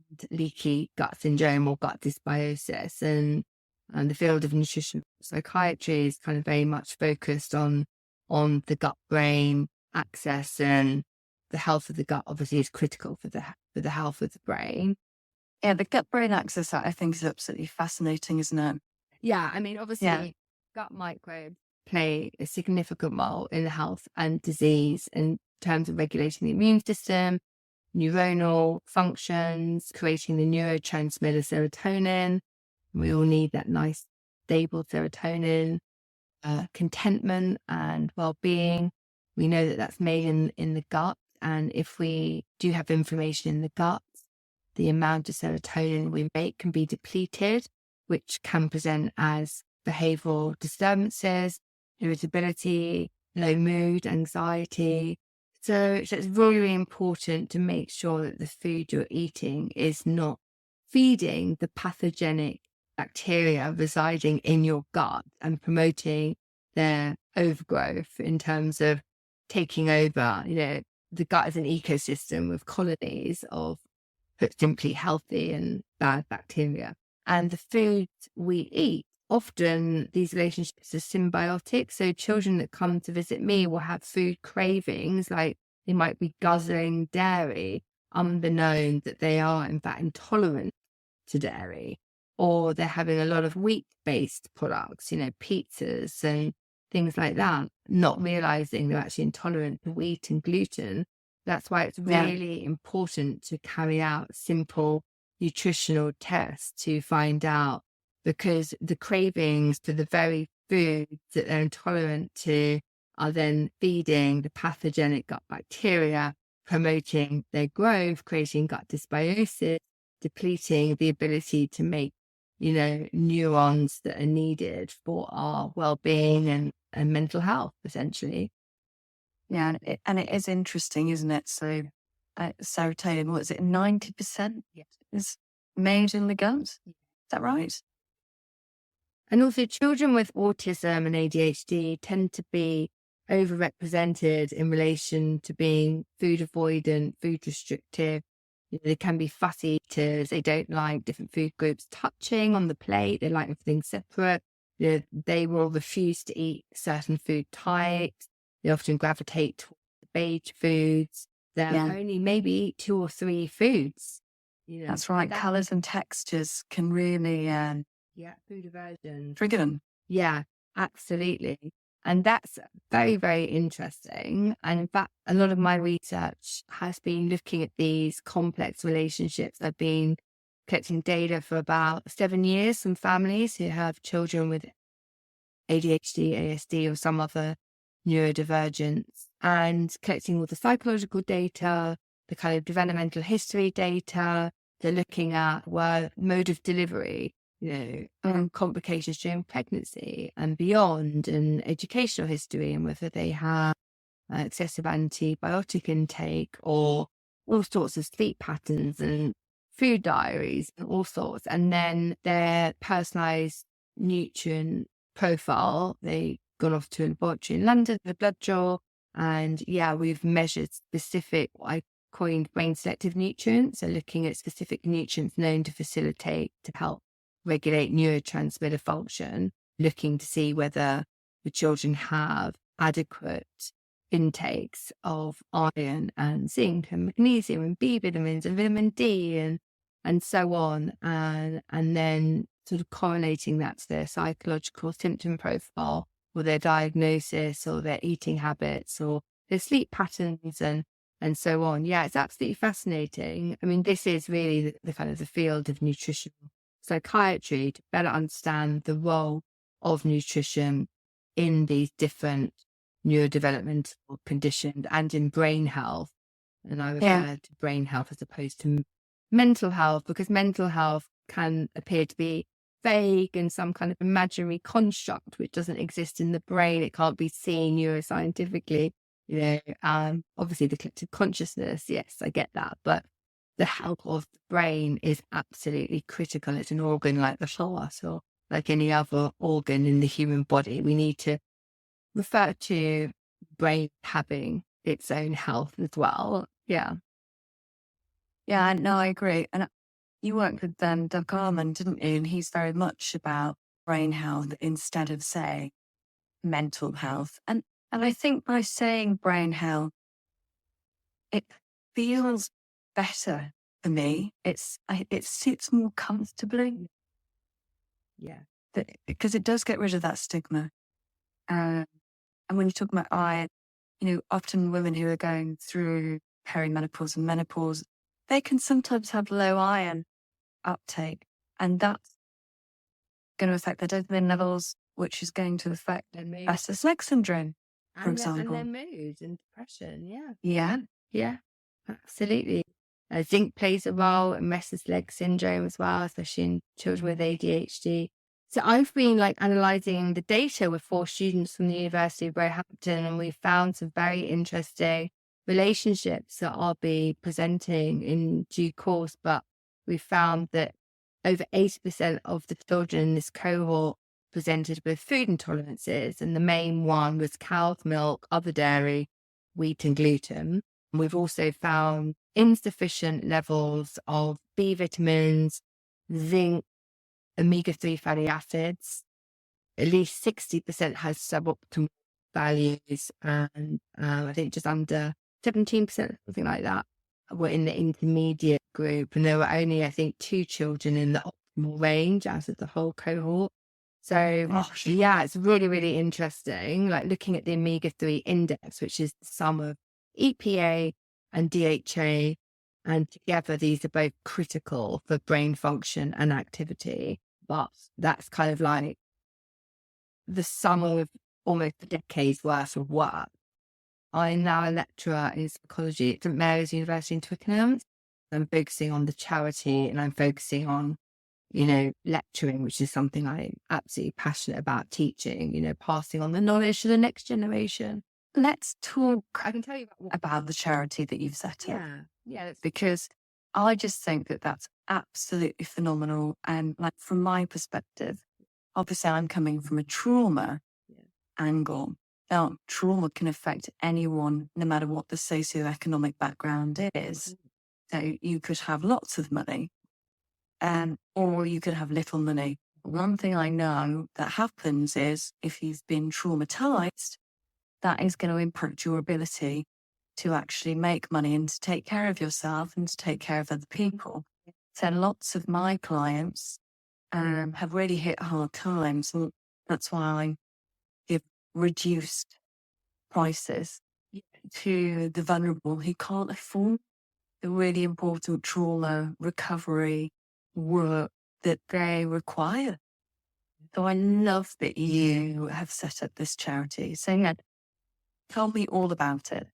and leaky gut syndrome or gut dysbiosis. And the field of nutritional psychiatry is kind of very much focused on the gut-brain axis, and the health of the gut obviously is critical for the health of the brain.
Yeah, the gut-brain axis, I think, is absolutely fascinating, isn't it?
Yeah, I mean, obviously, gut microbes play a significant role in the health and disease in terms of regulating the immune system, neuronal functions, creating the neurotransmitter serotonin. We all need that nice, stable serotonin, contentment and well-being. We know that that's made in the gut. And if we do have inflammation in the gut, the amount of serotonin we make can be depleted, which can present as behavioral disturbances, irritability, low mood, anxiety. So it's really important to make sure that the food you're eating is not feeding the pathogenic bacteria residing in your gut and promoting their overgrowth in terms of taking over. The gut is an ecosystem with colonies of, put simply, healthy and bad bacteria. And the foods we eat, often these relationships are symbiotic. So children that come to visit me will have food cravings, like they might be guzzling dairy, unbeknown that they are in fact intolerant to dairy, or they're having a lot of wheat-based products, pizzas and things like that, not realizing they're actually intolerant to wheat and gluten. That's why it's really important to carry out simple nutritional tests to find out because the cravings for the very foods that they're intolerant to are then feeding the pathogenic gut bacteria, promoting their growth, creating gut dysbiosis, depleting the ability to make, neurons that are needed for our well-being and mental health, essentially.
Yeah, and it is interesting, isn't it? So serotonin, what is it, 90% is made in the gut? Is that right?
And also children with autism and ADHD tend to be overrepresented in relation to being food avoidant, food restrictive. They can be fussy eaters. They don't like different food groups touching on the plate. They like everything separate. They will refuse to eat certain food types. They often gravitate towards the beige foods. They'll only maybe eat 2 or 3 foods.
That's right. Colours and textures can really
food aversion.
trigger them.
Yeah, absolutely. And that's very, very interesting. And in fact, a lot of my research has been looking at these complex relationships. I've been collecting data for about 7 years from families who have children with ADHD, ASD, or some other neurodivergence, and collecting all the psychological data, the kind of developmental history data. They're looking at mode of delivery, complications during pregnancy and beyond, and educational history, and whether they have excessive antibiotic intake or all sorts of sleep patterns and food diaries and all sorts. And then their personalized nutrient profile, they gone off to a laboratory in London, the blood draw, and we've measured specific, what I coined brain selective nutrients, so looking at specific nutrients known to help regulate neurotransmitter function, looking to see whether the children have adequate intakes of iron and zinc and magnesium and B vitamins and vitamin D and so on, and then sort of correlating that to their psychological symptom profile or their diagnosis or their eating habits or their sleep patterns and so on. Yeah, it's absolutely fascinating. I mean, this is really the kind of the field of nutritional psychiatry, to better understand the role of nutrition in these different neurodevelopmental conditions and in brain health. And I refer to brain health as opposed to mental health, because mental health can appear to be vague and some kind of imaginary construct which doesn't exist in the brain. It can't be seen neuroscientifically. Obviously the collective consciousness, yes, I get that, but the health of the brain is absolutely critical. It's an organ like the heart or like any other organ in the human body. We need to refer to brain having its own health as well. Yeah,
no, I agree. And you worked with Doug Armand, didn't you? And he's very much about brain health instead of saying mental health. And I think by saying brain health, it feels better for me. It sits more comfortably.
Yeah.
Because it does get rid of that stigma. And when you talk about iron, often women who are going through perimenopause and menopause, they can sometimes have low iron uptake, and that's going to affect their dopamine levels, which is going to affect restless leg syndrome, for example.
And their mood and depression,
Yeah.
Yeah, absolutely. Zinc plays a role in restless leg syndrome as well, especially in children with ADHD. So I've been analysing the data with 4 students from the University of Roehampton, and we found some very interesting relationships that I'll be presenting in due course. But we found that over 80% of the children in this cohort presented with food intolerances, and the main one was cow's milk, other dairy, wheat and gluten. And we've also found insufficient levels of B vitamins, zinc, omega-3 fatty acids. At least 60% has suboptimal values, and I think just under 17%, something like that, were in the intermediate group. And there were only, I think, 2 children in the optimal range out of the whole cohort. So, it's really, really interesting, looking at the omega-3 index, which is the sum of EPA and DHA. And together, these are both critical for brain function and activity. but that's kind of like the sum of almost a decade's worth of work. I'm now a lecturer in psychology at St Mary's University in Twickenham. I'm focusing on the charity, and I'm focusing on, lecturing, which is something I'm absolutely passionate about, teaching, passing on the knowledge to the next generation.
Let's talk
I can tell you
about the charity that you've set up.
Yeah.
Because I just think that that's absolutely phenomenal. And like from my perspective, obviously I'm coming from a trauma angle. Now, trauma can affect anyone, no matter what the socioeconomic background is. So you could have lots of money, or you could have little money. One thing I know that happens is if you've been traumatized, that is going to impact your ability to actually make money and to take care of yourself and to take care of other people. So lots of my clients have really hit hard times, and that's why I give reduced prices to the vulnerable who can't afford the really important trauma recovery work that they require. So I love that you have set up this charity. So yeah, tell me all about it.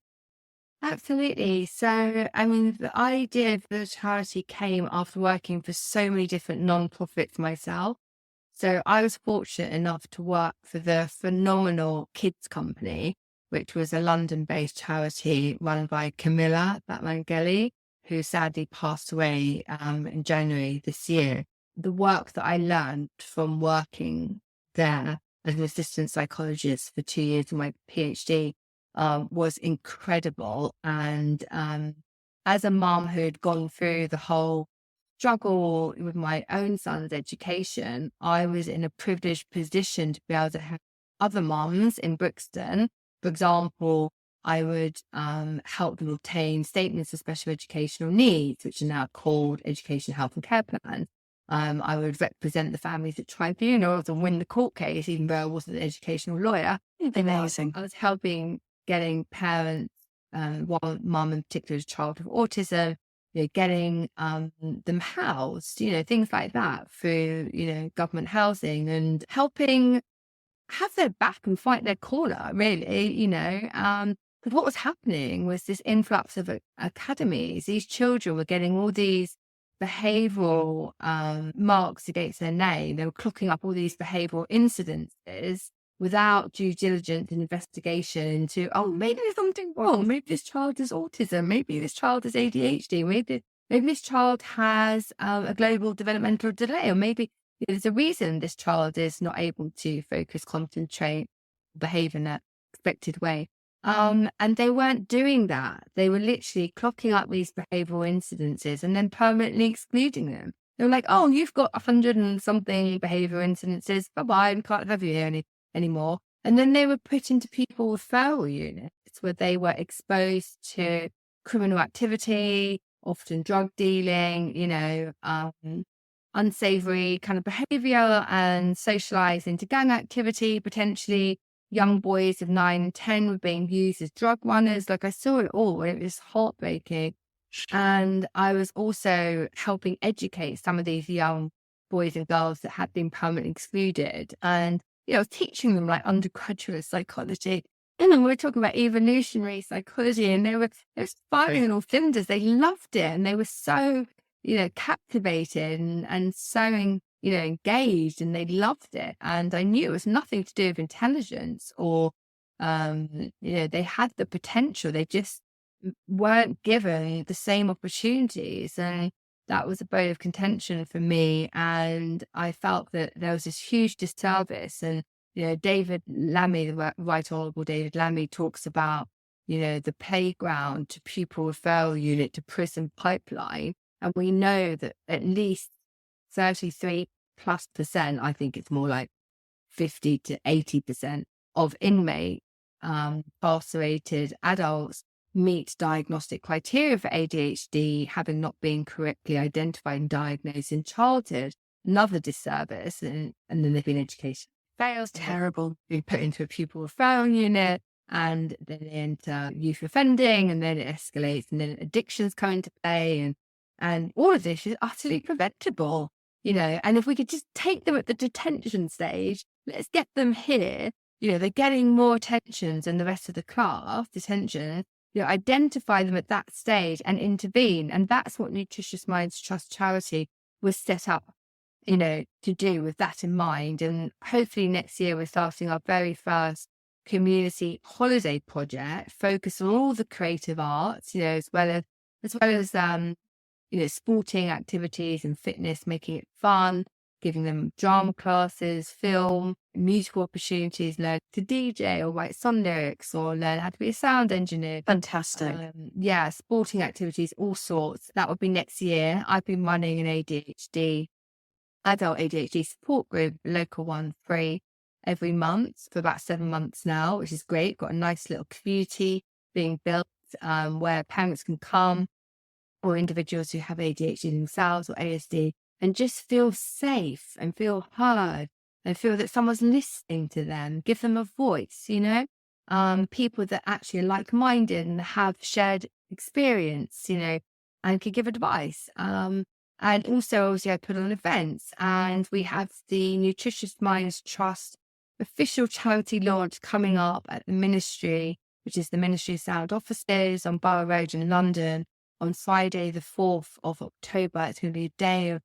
Absolutely. So, the idea of the charity came after working for so many different non-profits myself. So I was fortunate enough to work for the phenomenal Kids Company, which was a London-based charity run by Camilla Batmangeli, who sadly passed away in January this year. The work that I learned from working there as an assistant psychologist for 2 years in my PhD was incredible. And as a mom who had gone through the whole struggle with my own son's education, I was in a privileged position to be able to help other moms in Brixton. For example, I would help them obtain statements of special educational needs, which are now called Education, Health and Care Plans. I would represent the families at tribunals and win the court case, even though I wasn't an educational lawyer.
Amazing.
I was helping getting parents, one mum in particular, a child with autism, getting them housed, things like that through, government housing, and helping have their back and fight their corner, really, Because what was happening was this influx of academies. These children were getting all these behavioural marks against their name. They were clocking up all these behavioural incidences without due diligence and investigation into, maybe there's something wrong. Maybe this child has autism. Maybe this child has ADHD. Maybe this child has a global developmental delay. Or maybe there's a reason this child is not able to focus, concentrate, behave in an expected way. And they weren't doing that. They were literally clocking up these behavioural incidences and then permanently excluding them. They were like, you've got 100 and something behavioural incidences. Bye-bye, we can't have you here anymore. And then they were put into people referral units where they were exposed to criminal activity, often drug dealing, unsavory kind of behavior, and socialized into gang activity. Potentially young boys of 9 and 10 were being used as drug runners. Like, I saw it all. It was heartbreaking. And I was also helping educate some of these young boys and girls that had been permanently excluded, and teaching them like undergraduate psychology. And then we were talking about evolutionary psychology, and they were firing on all cylinders. They loved it, and they were so captivated and so engaged, and they loved it. And I knew it was nothing to do with intelligence or they had the potential. They just weren't given the same opportunities, and that was a bone of contention for me. And I felt that there was this huge disservice. And David Lammy, the Right Honourable David Lammy, talks about the playground to pupil referral unit to prison pipeline. And we know that at least 33+%, I think it's more like 50 to 80% of inmate incarcerated adults meet diagnostic criteria for ADHD, having not been correctly identified and diagnosed in childhood. Another disservice, and then they've been education fails,
Terrible.
Be put into a pupil referral unit, and then they enter youth offending, and then it escalates, and then addictions come into play, and all of this is utterly preventable. and if we could just take them at the detention stage, let's get them here. They're getting more attention than the rest of the class, detention, identify them at that stage and intervene. And that's what Nutritious Minds Trust charity was set up, to do with that in mind. And hopefully next year we're starting our very first community holiday project focused on all the creative arts, as well as sporting activities and fitness, making it fun, giving them drama classes, film, musical opportunities, learn to DJ or write song lyrics or learn how to be a sound engineer.
Fantastic.
Sporting activities, all sorts. That would be next year. I've been running an adult ADHD support group, local one, free every month for about 7 months now, which is great. Got a nice little community being built where parents can come, or individuals who have ADHD themselves or ASD, and just feel safe and feel heard and feel that someone's listening to them, give them a voice, people that actually are like-minded and have shared experience, and can give advice. And also, obviously, I put on events, and we have the Nutritious Minds Trust official charity launch coming up at the Ministry, which is the Ministry of Sound offices on Borough Road in London, on Friday, the 4th of October. It's going to be a day of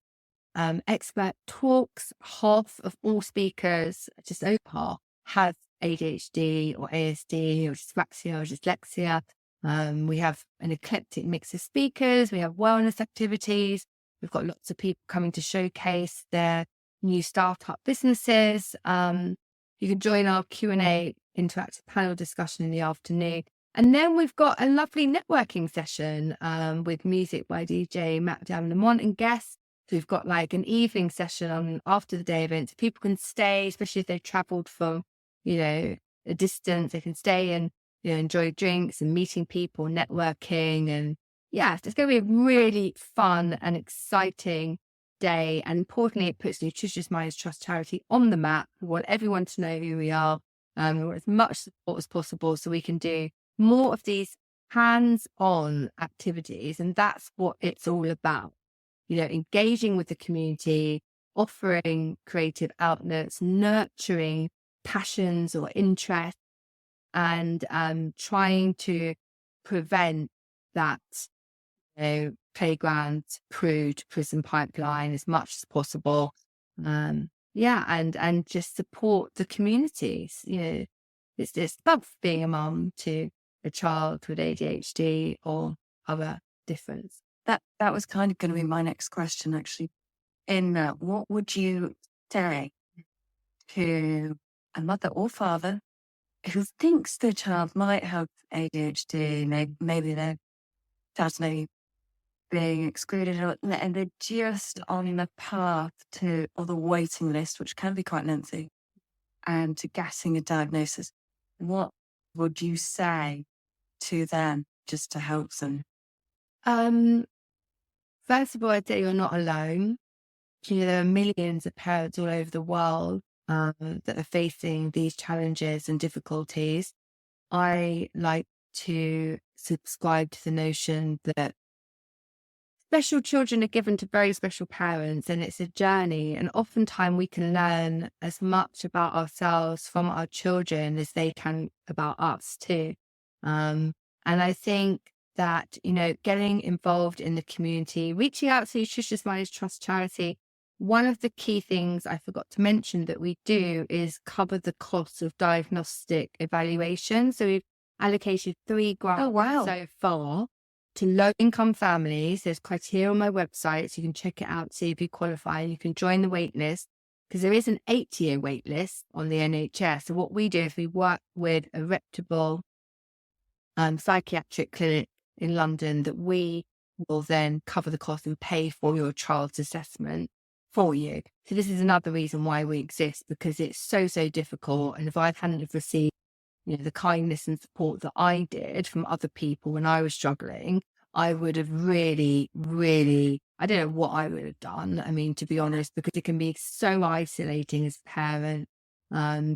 expert talks. Half of all speakers, just over half, have ADHD or ASD or dyspraxia or dyslexia. We have an eclectic mix of speakers. We have wellness activities. We've got lots of people coming to showcase their new startup businesses. You can join our Q&A interactive panel discussion in the afternoon. And then we've got a lovely networking session with music by DJ Matt Lamont and guests. So we've got like an evening session on after the day event. So people can stay, especially if they've travelled from, a distance. They can stay and enjoy drinks and meeting people, networking. And it's going to be a really fun and exciting day. And importantly, it puts Nutritious Minds Trust charity on the map. We want everyone to know who we are. We want as much support as possible so we can do more of these hands-on activities. And that's what it's all about, engaging with the community, offering creative outlets, nurturing passions or interests, and trying to prevent that playground prude prison pipeline as much as possible. And just support the communities. It's tough being a mum to a child with ADHD or other difference.
That was kind of going to be my next question, actually. What would you say to a mother or father who thinks their child might have ADHD, maybe their child's maybe being excluded, and they're just on the path to, or the waiting list, which can be quite lengthy, and to getting a diagnosis? What would you say to them just to help them?
First of all, I'd say you're not alone. There are millions of parents all over the world that are facing these challenges and difficulties. I like to subscribe to the notion that special children are given to very special parents, and it's a journey. And oftentimes we can learn as much about ourselves from our children as they can about us too. And I think that, getting involved in the community, reaching out to Nutritious Minds Trust charity, one of the key things I forgot to mention that we do is cover the costs of diagnostic evaluation. So we've allocated 3 grants so far to low-income families. There's criteria on my website, so you can check it out, see if you qualify, and you can join the wait list, because there is an 8-year wait list on the NHS. So what we do is we work with a reputable psychiatric clinic in London that we will then cover the cost and pay for your child's assessment for you. So this is another reason why we exist, because it's so difficult. And if I hadn't have received the kindness and support that I did from other people when I was struggling, I would have really, I don't know what I would have done. I mean, to be honest, because it can be so isolating as a parent.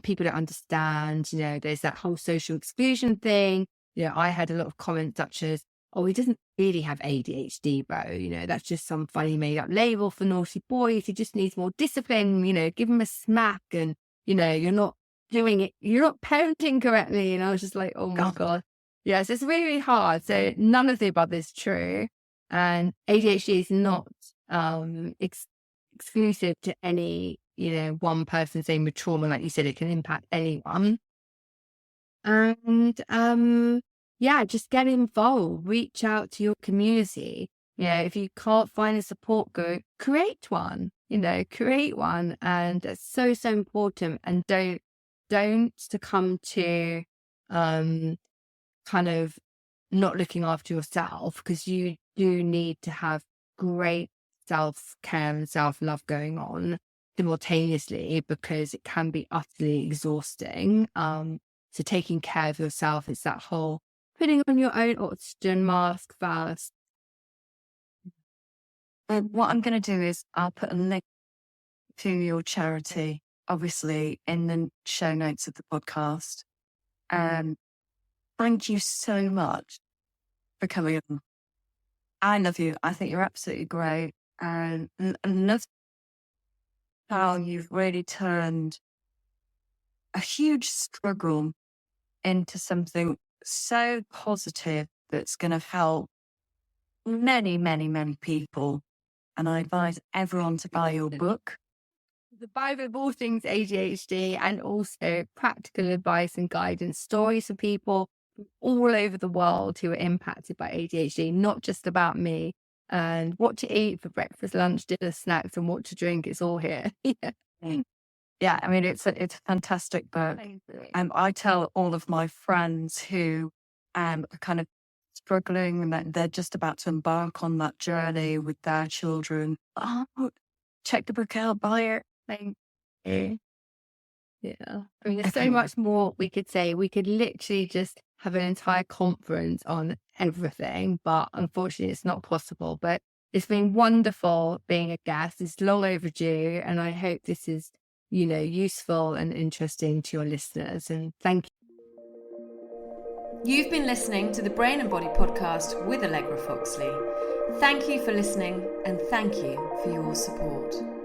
People don't understand, there's that whole social exclusion thing. I had a lot of comments such as, oh, he doesn't really have ADHD, bro. You know, that's just some funny made up label for naughty boys. He just needs more discipline, you know, give him a smack and, you know, you're not doing it. You're not parenting correctly. And I was just like, oh my God. Yes, it's really, really hard. So none of the above is true. And ADHD is not exclusive to any, you know, one person saying with trauma. Like you said, it can impact anyone. And yeah, just get involved, reach out to your community. You know, if you can't find a support group, create one, you know, create one. And it's so, so important. And don't succumb to kind of not looking after yourself, because you do need to have great self-care and self-love going on simultaneously, because it can be utterly exhausting. So taking care of yourself is that whole putting on your own oxygen mask first.
What I'm going to do is I'll put a link to your charity, obviously, in the show notes of the podcast. Thank you so much for coming on. I love you. I think you're absolutely great. And I love how you've really turned a huge struggle into something so positive that's going to help many, many, many people. And I advise everyone to buy your book.
The Bible of all things ADHD, and also practical advice and guidance, stories for people from all over the world who are impacted by ADHD, not just about me. And what to eat for breakfast, lunch, dinner, snacks, and what to drink. It's all here.
Yeah, I mean, it's a fantastic book. I tell all of my friends who are kind of struggling and that they're just about to embark on that journey with their children, oh, check the book out, buy it.
Thank you. Yeah. I mean, there's so much more we could say. We could literally just have an entire conference on everything, but unfortunately it's not possible. But it's been wonderful being a guest. It's long overdue, and I hope this is, you know, useful and interesting to your listeners. And thank you.
You've been listening to the Brain and Body podcast with Allegra Foxley. Thank you for listening, and thank you for your support.